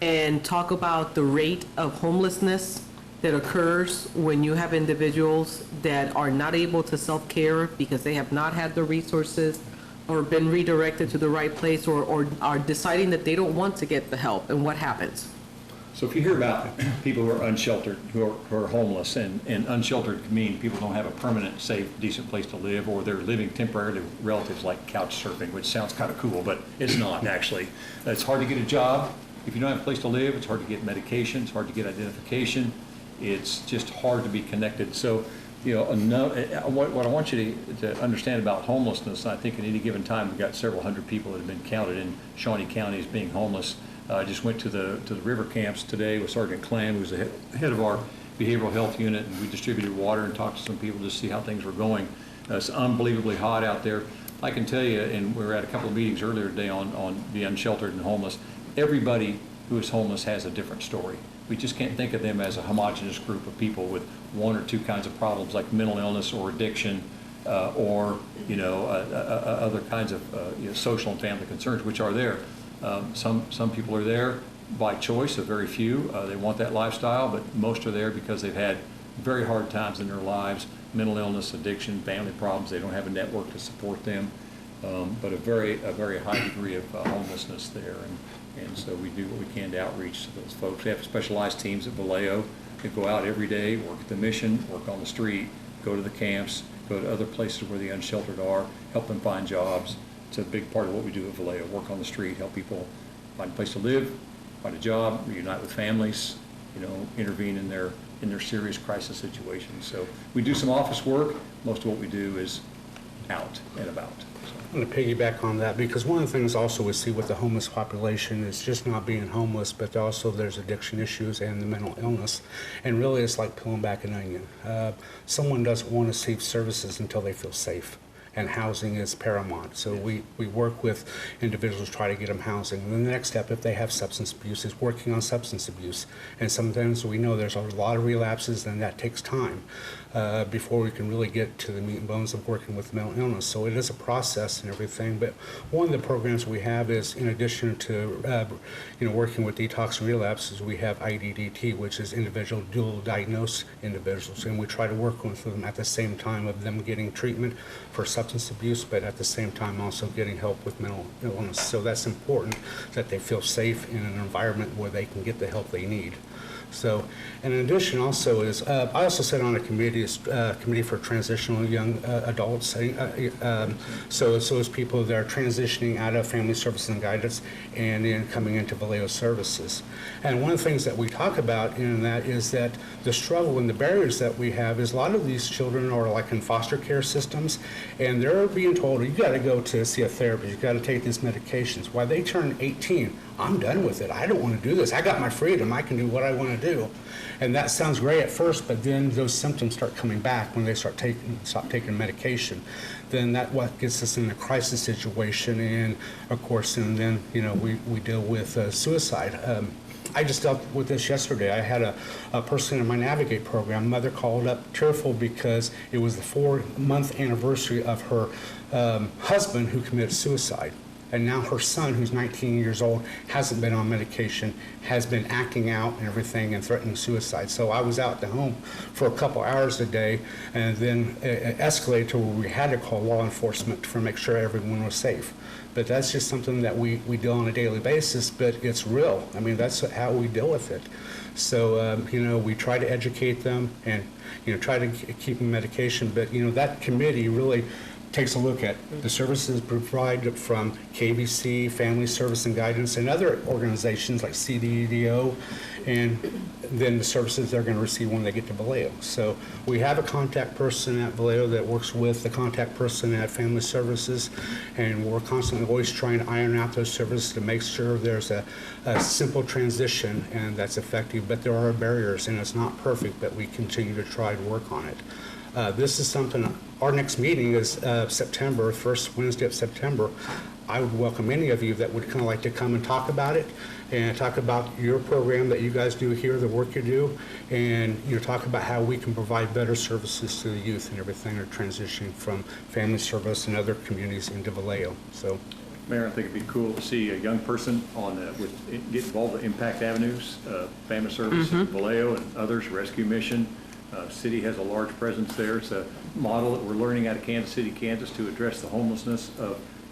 and talk about the rate of homelessness that occurs when you have individuals that are not able to self-care because they have not had the resources or been redirected to the right place, or are deciding that they don't want to get the help, and what happens? So if you hear about people who are unsheltered, who are homeless, and unsheltered can mean people don't have a permanent, safe, decent place to live, or they're living temporarily with relatives, like couch surfing, which sounds kind of cool, but it's not actually. It's hard to get a job. If you don't have a place to live, it's hard to get medication, it's hard to get identification. It's just hard to be connected. So, you know, what I want you to understand about homelessness, I think at any given time, we've got several hundred people that have been counted in Shawnee County as being homeless. I just went to the river camps today with Sergeant Clam, who's the head of our behavioral health unit, and we distributed water and talked to some people to see how things were going. It's unbelievably hot out there. I can tell you, and we were at a couple of meetings earlier today on the unsheltered and homeless, everybody who is homeless has a different story. We just can't think of them as a homogeneous group of people with one or two kinds of problems like mental illness or addiction, or other kinds of social and family concerns, which are there. Some people are there by choice, a very few. They want that lifestyle, but most are there because they've had very hard times in their lives, mental illness, addiction, family problems. They don't have a network to support them, but a very high degree of homelessness there. And so we do what we can to outreach to those folks. We have specialized teams at Vallejo that go out every day, work at the mission, work on the street, go to the camps, go to other places where the unsheltered are, help them find jobs. It's a big part of what we do at Vallejo, work on the street, help people find a place to live, find a job, reunite with families, intervene in their serious crisis situations. So we do some office work. Most of what we do is out and about. I'm going to piggyback on that, because one of the things also we see with the homeless population is just not being homeless, but also there's addiction issues and the mental illness. And really it's like peeling back an onion. Someone doesn't want to receive services until they feel safe. And housing is paramount. So we work with individuals, try to get them housing. And then the next step, if they have substance abuse, is working on substance abuse. And sometimes we know there's a lot of relapses, and that takes time before we can really get to the meat and bones of working with mental illness. So it is a process and everything. But one of the programs we have is, in addition to working with detox and relapses, we have IDDT, which is individual dual diagnosed individuals, and we try to work with them at the same time of them getting treatment for substance abuse, but at the same time also getting help with mental illness. So that's important, that they feel safe in an environment where they can get the help they need. So, and in addition also is, I also sit on a committee for transitional young adults. So it's people that are transitioning out of family services and guidance and then coming into Vallejo services. And one of the things that we talk about in that is that the struggle and the barriers that we have is a lot of these children are like in foster care systems, and they're being told, you got to go to see a therapist, you got to take these medications. While they turn 18, I'm done with it. I don't want to do this. I got my freedom. I can do what I want to do. And that sounds great at first, but then those symptoms start coming back when they stop taking medication. Then that what gets us in a crisis situation, and of course, and then we deal with suicide. I just dealt with this yesterday. I had a person in my Navigate program. Mother called up tearful because it was the 4-month anniversary of her husband who committed suicide. And now her son, who's 19 years old, hasn't been on medication, has been acting out and everything and threatening suicide. So I was out at the home for a couple hours a day, and then it escalated to where we had to call law enforcement to make sure everyone was safe. But that's just something that we deal on a daily basis, but it's real. I mean, that's how we deal with it. So, we try to educate them and, try to keep them medication. But, that committee really takes a look at the services provided from KBC, Family Service and Guidance, and other organizations like CDDO, and then the services they're going to receive when they get to Vallejo. So we have a contact person at Vallejo that works with the contact person at Family Services, and we're constantly always trying to iron out those services to make sure there's a simple transition and that's effective. But there are barriers, and it's not perfect, but we continue to try to work on it. This is something, our next meeting is September, first Wednesday of September. I would welcome any of you that would kind of like to come and talk about it, and talk about your program that you guys do here, the work you do, and talk about how we can provide better services to the youth and everything, or transitioning from Family Service and other communities into Vallejo. So, Mayor, I think it'd be cool to see a young person get involved with Impact Avenues, Family Service, Vallejo, and others, Rescue Mission. City has a large presence there. It's a model that we're learning out of Kansas City, Kansas, to address the homelessness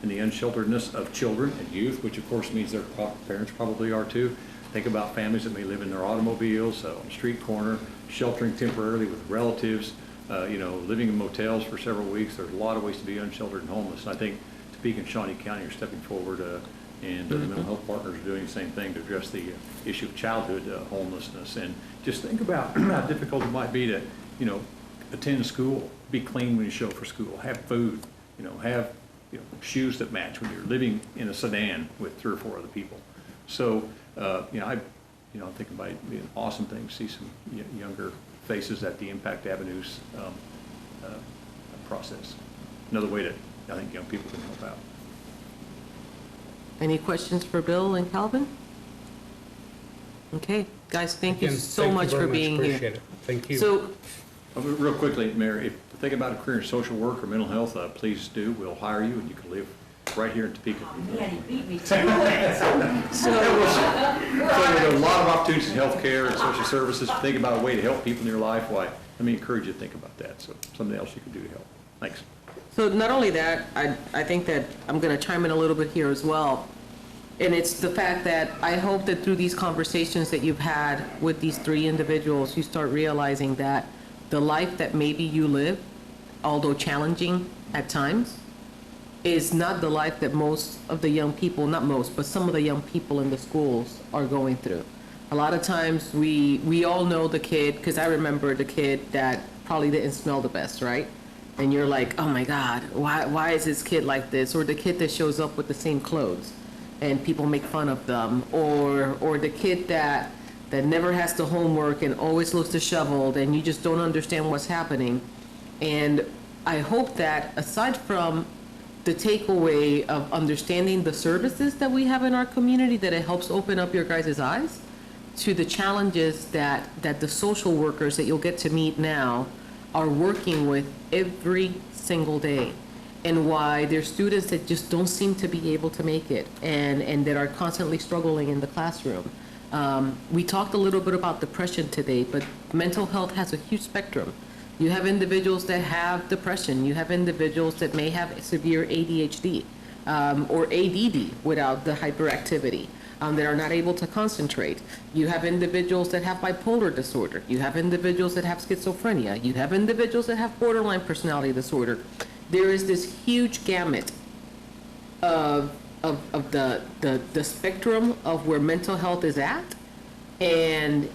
and the unshelteredness of children and youth, which of course means their parents probably are too. Think about families that may live in their automobiles on a street corner, sheltering temporarily with relatives, living in motels for several weeks. There's a lot of ways to be unsheltered and homeless. And I think Topeka and Shawnee County are stepping forward, and the mental health partners are doing the same thing to address the issue of childhood homelessness. And just think about how difficult it might be to, attend school, be clean when you show up for school, have food, have shoes that match when you're living in a sedan with 3 or 4 other people. So, I think it might be an awesome thing to see some younger faces at the Impact Avenues process. Another way that I think young people can help out. Any questions for Bill and Calvin? Okay, guys, thank you so much for being here. Appreciate it. Thank you. So, Real quickly, Mayor, if you think about a career in social work or mental health, please do. We'll hire you, and you can live right here in Topeka. So there's a lot of opportunities in healthcare and social services. If you think about a way to help people in your life, why, let me encourage you to think about that. So something else you can do to help. Thanks. So not only that, I think that I'm going to chime in a little bit here as well. And it's the fact that I hope that through these conversations that you've had with these 3 individuals, you start realizing that the life that maybe you live, although challenging at times, is not the life that most of the young people, not most, but some of the young people in the schools are going through. A lot of times we all know the kid, because I remember the kid that probably didn't smell the best, right? And you're like, oh my God, why is this kid like this? Or the kid that shows up with the same clothes and people make fun of them. Or the kid that never has the homework and always looks disheveled and you just don't understand what's happening. And I hope that aside from the takeaway of understanding the services that we have in our community, that it helps open up your guys' eyes to the challenges that the social workers that you'll get to meet now are working with every single day, and why there's students that just don't seem to be able to make it and that are constantly struggling in the classroom. We talked a little bit about depression today, but mental health has a huge spectrum. You have individuals that have depression. You have individuals that may have severe ADHD or ADD without the hyperactivity, that are not able to concentrate. You have individuals that have bipolar disorder. You have individuals that have schizophrenia. You have individuals that have borderline personality disorder. There is this huge gamut of the spectrum of where mental health is at, and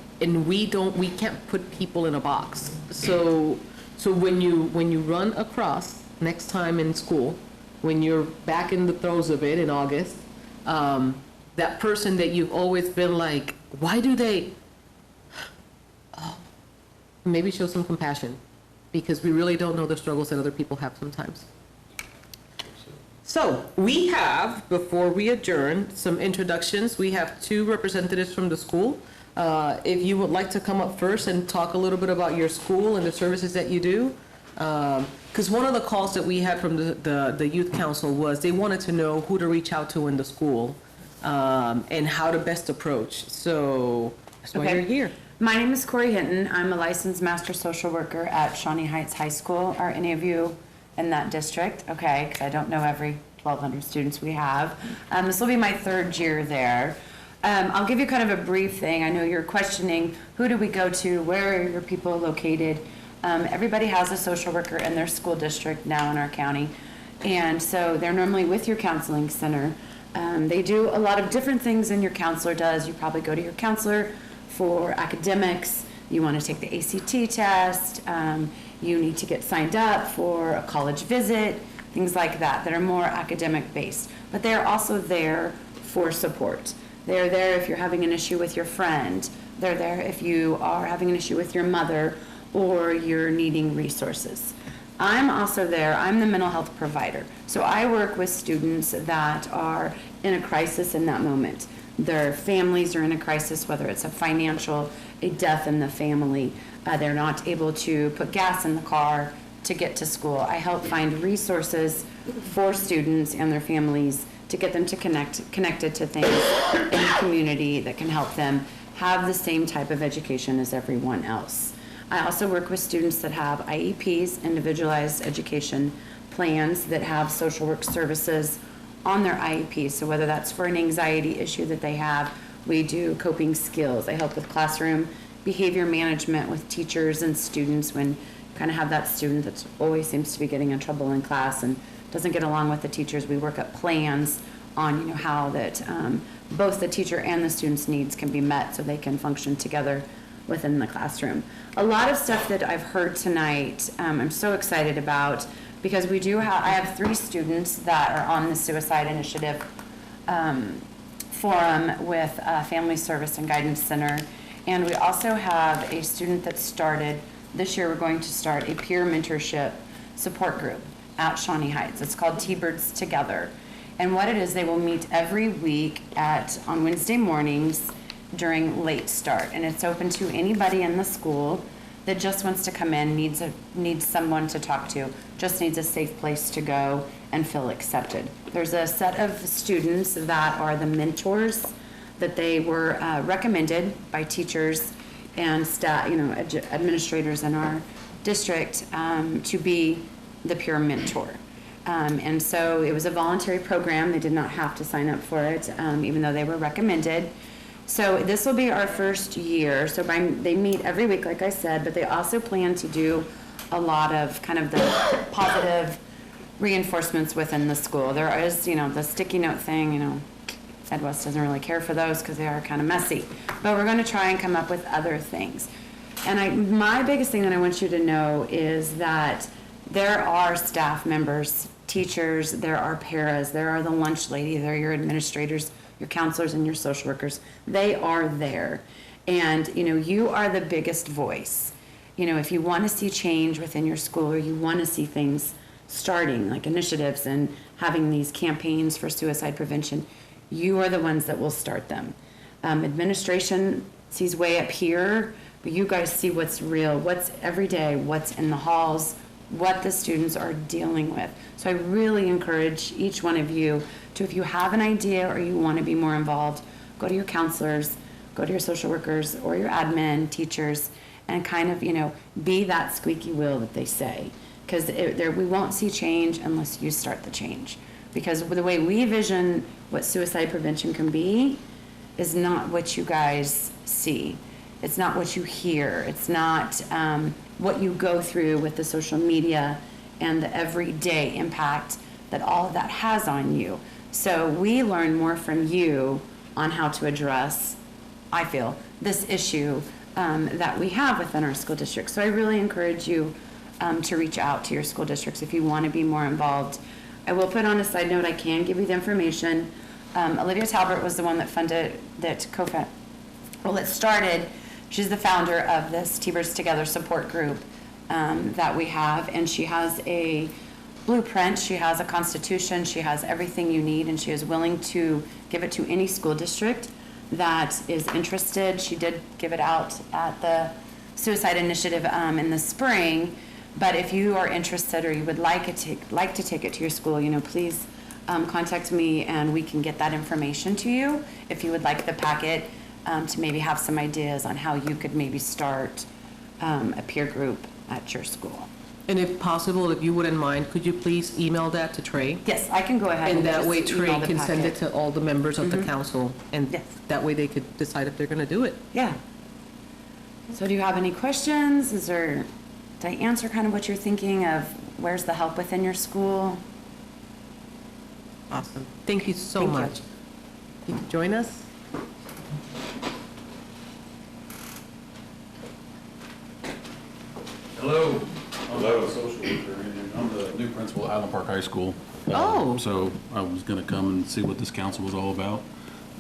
we can't put people in a box. So when you run across next time in school, when you're back in the throes of it in August, that person that you've always been like, why do they? Oh, maybe show some compassion, because we really don't know the struggles that other people have sometimes. So we have, before we adjourn, some introductions. We have 2 representatives from the school. If you would like to come up first and talk a little bit about your school and the services that you do. Because one of the calls that we had from the youth council was they wanted to know who to reach out to in the school and how to best approach. So that's why you're here. My name is Corey Hinton. I'm a licensed master social worker at Shawnee Heights High School. Are any of you in that district? Okay, because I don't know every 1,200 students we have. This will be my 3rd year there. I'll give you kind of a brief thing. I know you're questioning, who do we go to? Where are your people located? Everybody has a social worker in their school district now in our county. And so they're normally with your counseling center. They do a lot of different things than your counselor does. You probably go to your counselor for academics. You want to take the ACT test. You need to get signed up for a college visit, things like that that are more academic based. But they are also there for support. They're there if you're having an issue with your friend. They're there if you are having an issue with your mother or you're needing resources. I'm also there, I'm the mental health provider. So I work with students that are in a crisis in that moment. Their families are in a crisis, whether it's a financial, a death in the family. They're not able to put gas in the car to get to school. I help find resources for students and their families to get them to connected to things in the community that can help them have the same type of education as everyone else. I also work with students that have IEPs, individualized education plans, that have social work services on their IEPs. So whether that's for an anxiety issue that they have, we do coping skills. I help with classroom behavior management with teachers and students when you kind of have that student that always seems to be getting in trouble in class and doesn't get along with the teachers. We work up plans on how that both the teacher and the student's needs can be met so they can function together within the classroom. A lot of stuff that I've heard tonight, I'm so excited about, because I have 3 students that are on the Suicide Initiative forum with Family Service and Guidance Center. And we also have a student that started, this year we're going to start a peer mentorship support group at Shawnee Heights. It's called T-Birds Together. And what it is, they will meet every week on Wednesday mornings during late start. And it's open to anybody in the school that just wants to come in, needs someone to talk to, just needs a safe place to go and feel accepted. There's a set of students that are the mentors that they were recommended by teachers and staff, administrators in our district to be the peer mentor. And so it was a voluntary program. They did not have to sign up for it, even though they were recommended. So this will be our first year. So they meet every week, like I said, but they also plan to do a lot of kind of the positive reinforcements within the school. There is, the sticky note thing, Ed West doesn't really care for those because they are kind of messy. But we're going to try and come up with other things. And my biggest thing that I want you to know is that there are staff members, teachers, there are paras, there are the lunch lady, there are your administrators, your counselors, and your social workers. They are there. And, you are the biggest voice. If you want to see change within your school, or you want to see things starting, like initiatives and having these campaigns for suicide prevention, you are the ones that will start them. Administration sees way up here, but you guys see what's real, what's every day, what's in the halls, what the students are dealing with. So I really encourage each one of you to, if you have an idea or you want to be more involved, go to your counselors, go to your social workers or your admin, teachers, and kind of, be that squeaky wheel that they say. Because we won't see change unless you start the change. Because the way we vision what suicide prevention can be is not what you guys see. It's not what you hear. It's not what you go through with the social media and the everyday impact that all of that has on you. So we learn more from you on how to address, I feel, this issue that we have within our school district. So I really encourage you to reach out to your school districts if you want to be more involved. I will put on a side note, I can give you the information. Olivia Talbert was the one that started. She's the founder of this T-Birds Together support group that we have, and she has a blueprint, she has a constitution, she has everything you need, and she is willing to give it to any school district that is interested. She did give it out at the Suicide Initiative in the spring, but if you are interested or you would like to take it to your school, please contact me and we can get that information to you if you would like the packet. To maybe have some ideas on how you could maybe start a peer group at your school. And if possible, if you wouldn't mind, could you please email that to Trey? Yes, I can go ahead And that just way email Trey the can send it packet. to all the members of the council, and Yes. that way they could decide if they're gonna do it. Yeah. So do you have any questions? Did I answer kind of what you're thinking of? Where's the help within your school? Awesome. Thank you so Thank you. much. You can join us. Hello. I'm social worker, and I'm the new principal at Island Park High School. Oh. So I was gonna come and see what this council was all about.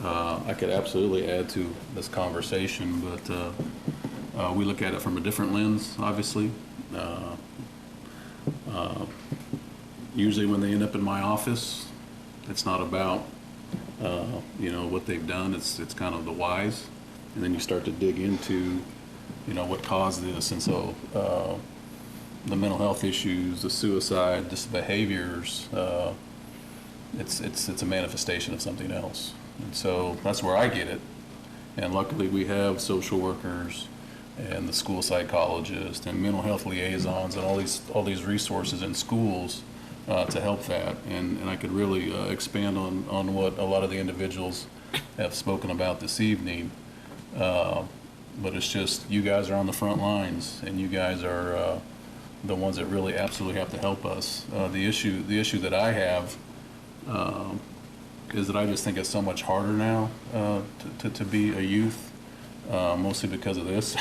I could absolutely add to this conversation, but we look at it from a different lens, obviously. Usually when they end up in my office, it's not about, what they've done, it's kind of the whys. And then you start to dig into, what caused this. And so the mental health issues, the suicide, just behaviors, it's a manifestation of something else. And so that's where I get it. And luckily we have social workers and the school psychologist and mental health liaisons and all these resources in schools to help that. And I could really expand on what a lot of the individuals have spoken about this evening. But it's just, you guys are on the front lines, and you guys are the ones that really absolutely have to help us. The issue that I have is that I just think it's so much harder now to be a youth, mostly because of this,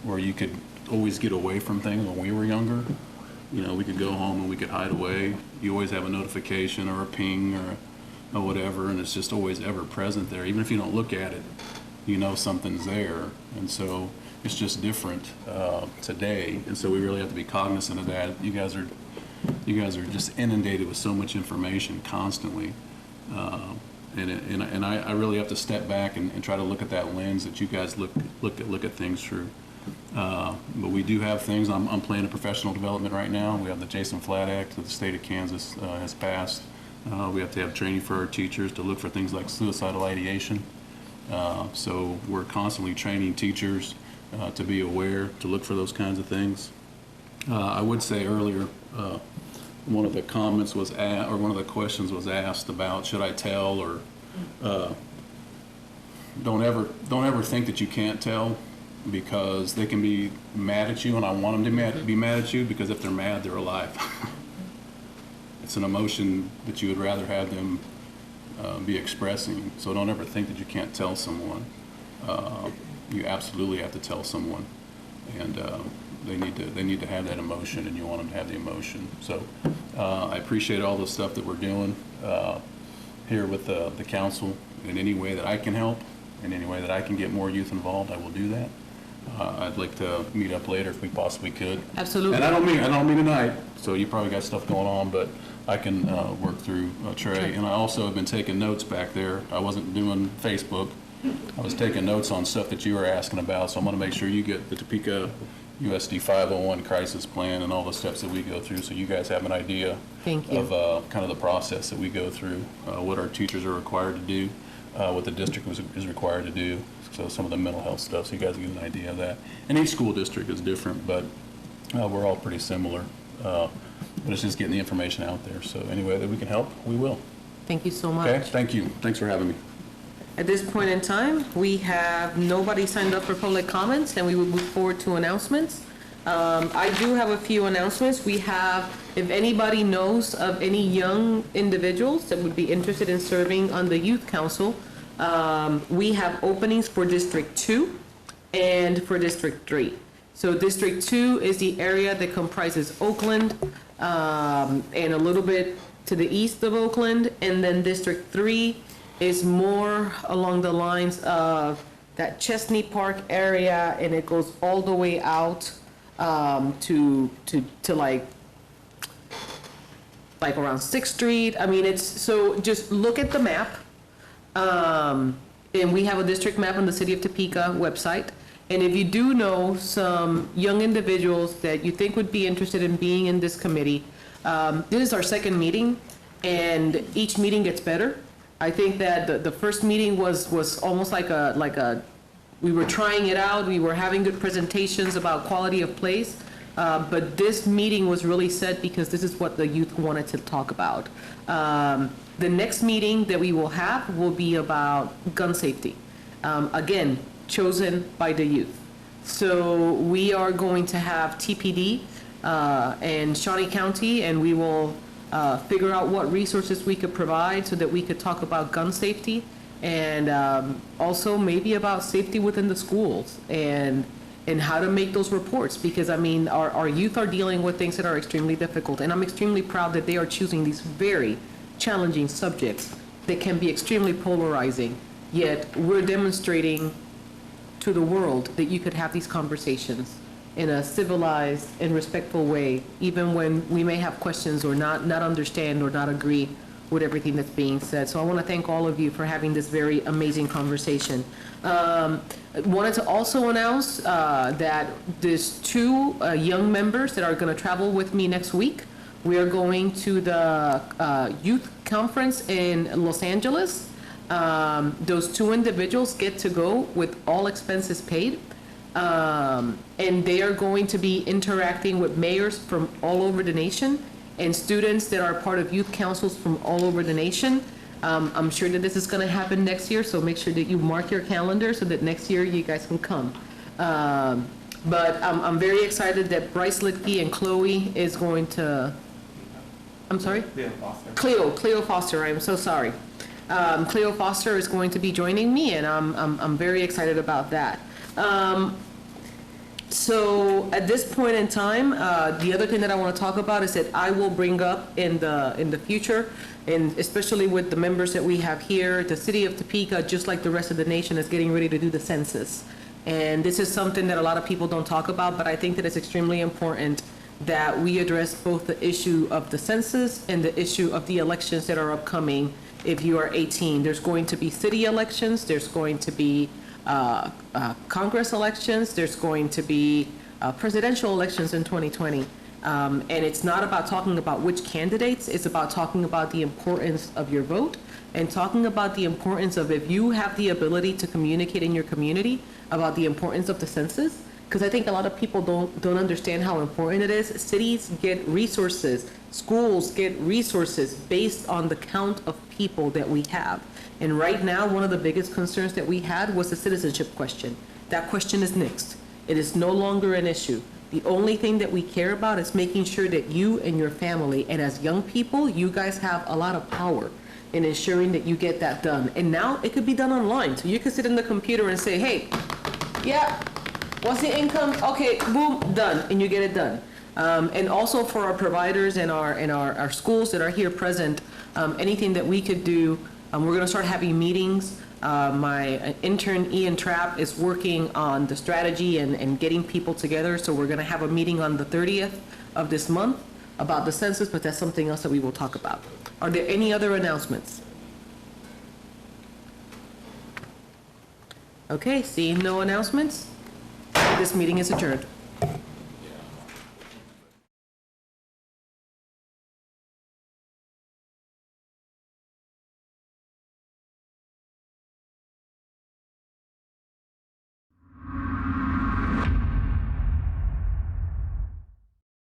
where you could always get away from things when we were younger. We could go home and we could hide away. You always have a notification or a ping or whatever, and it's just always ever present there. Even if you don't look at it, something's there. And so it's just different today. And so we really have to be cognizant of that. You guys are just inundated with so much information constantly. And I really have to step back and try to look at that lens that you guys look at things through. But we do have things. I'm planning a professional development right now. We have the Jason Flatt Act that the state of Kansas has passed. We have to have training for our teachers to look for things like suicidal ideation. So we're constantly training teachers to be aware, to look for those kinds of things. I would say earlier, one of the comments was or one of the questions was asked about, should I tell, or don't ever think that you can't tell, because they can be mad at you, and I want them to be mad at you, because if they're mad, they're alive. It's an emotion that you would rather have them be expressing. So don't ever think that you can't tell someone. You absolutely have to tell someone, and they need to have that emotion, and you want them to have the emotion. So I appreciate all the stuff that we're doing here with the council. In any way that I can help, in any way that I can get more youth involved, I will do that. I'd like to meet up later if we possibly could. Absolutely. And I don't mean tonight, so you probably got stuff going on, but I can work through Trey. And I also have been taking notes back there. I wasn't doing Facebook. I was taking notes on stuff that you were asking about, so I'm going to make sure you get the Topeka USD 501 crisis plan and all the steps that we go through, so you guys have an idea Thank you. of kind of the process that we go through, what our teachers are required to do, what the district is required to do, so some of the mental health stuff, so you guys get an idea of that. And each school district is different, but we're all pretty similar. But it's just getting the information out there. So any way that we can help, we will. Thank you so much. Okay, thank you. Thanks for having me. At this point in time, we have nobody signed up for public comments, and we will move forward to announcements. I do have a few announcements. We have, if anybody knows of any young individuals that would be interested in serving on the youth council, we have openings for District 2 and for District 3. So District 2 is the area that comprises Oakland and a little bit to the east of Oakland, and then District 3 is more along the lines of that Chesney Park area, and it goes all the way out to like around 6th Street. I mean, it's, so just look at the map. And we have a district map on the City of Topeka website. And if you do know some young individuals that you think would be interested in being in this committee, this is our second meeting, and each meeting gets better. I think that the first meeting was almost like a we were trying it out, we were having good presentations about quality of place, but this meeting was really set because this is what the youth wanted to talk about. The next meeting that we will have will be about gun safety. Again, chosen by the youth. So we are going to have TPD and Shawnee County, and we will figure out what resources we could provide so that we could talk about gun safety and also maybe about safety within the schools and how to make those reports. Because, I mean, our youth are dealing with things that are extremely difficult. And I'm extremely proud that they are choosing these very challenging subjects that can be extremely polarizing. Yet we're demonstrating to the world that you could have these conversations in a civilized and respectful way, even when we may have questions or not understand or not agree with everything that's being said. So I want to thank all of you for having this very amazing conversation. I wanted to also announce that there's 2 young members that are going to travel with me next week. We are going to the youth conference in Los Angeles. Those 2 individuals get to go with all expenses paid. And they are going to be interacting with mayors from all over the nation and students that are part of youth councils from all over the nation. I'm sure that this is going to happen next year, so make sure that you mark your calendar so that next year you guys can come. But I'm very excited that Bryce Litke and Chloe is going to, I'm sorry? Cleo Foster, I'm so sorry. Cleo Foster is going to be joining me, and I'm very excited about that. So at this point in time, the other thing that I want to talk about is that I will bring up in the future, and especially with the members that we have here, the city of Topeka, just like the rest of the nation, is getting ready to do the census. And this is something that a lot of people don't talk about, but I think that it's extremely important that we address both the issue of the census and the issue of the elections that are upcoming if you are 18. There's going to be city elections, there's going to be Congress elections, there's going to be presidential elections in 2020. And it's not about talking about which candidates, it's about talking about the importance of your vote and talking about the importance of if you have the ability to communicate in your community about the importance of the census. Because I think a lot of people don't understand how important it is. Cities get resources, schools get resources based on the count of people that we have. And right now, one of the biggest concerns that we had was the citizenship question. That question is nixed. It is no longer an issue. The only thing that we care about is making sure that you and your family, and as young people, you guys have a lot of power in ensuring that you get that done. And now it could be done online. So you can sit in the computer and say, hey, yeah, what's the income? Okay, boom, done, and you get it done. And also for our providers and our schools that are here present, anything that we could do, we're gonna start having meetings. My intern, Ian Trapp, is working on the strategy and getting people together. So we're gonna have a meeting on the 30th of this month about the census, but that's something else that we will talk about. Are there any other announcements? Okay, seeing no announcements, this meeting is adjourned.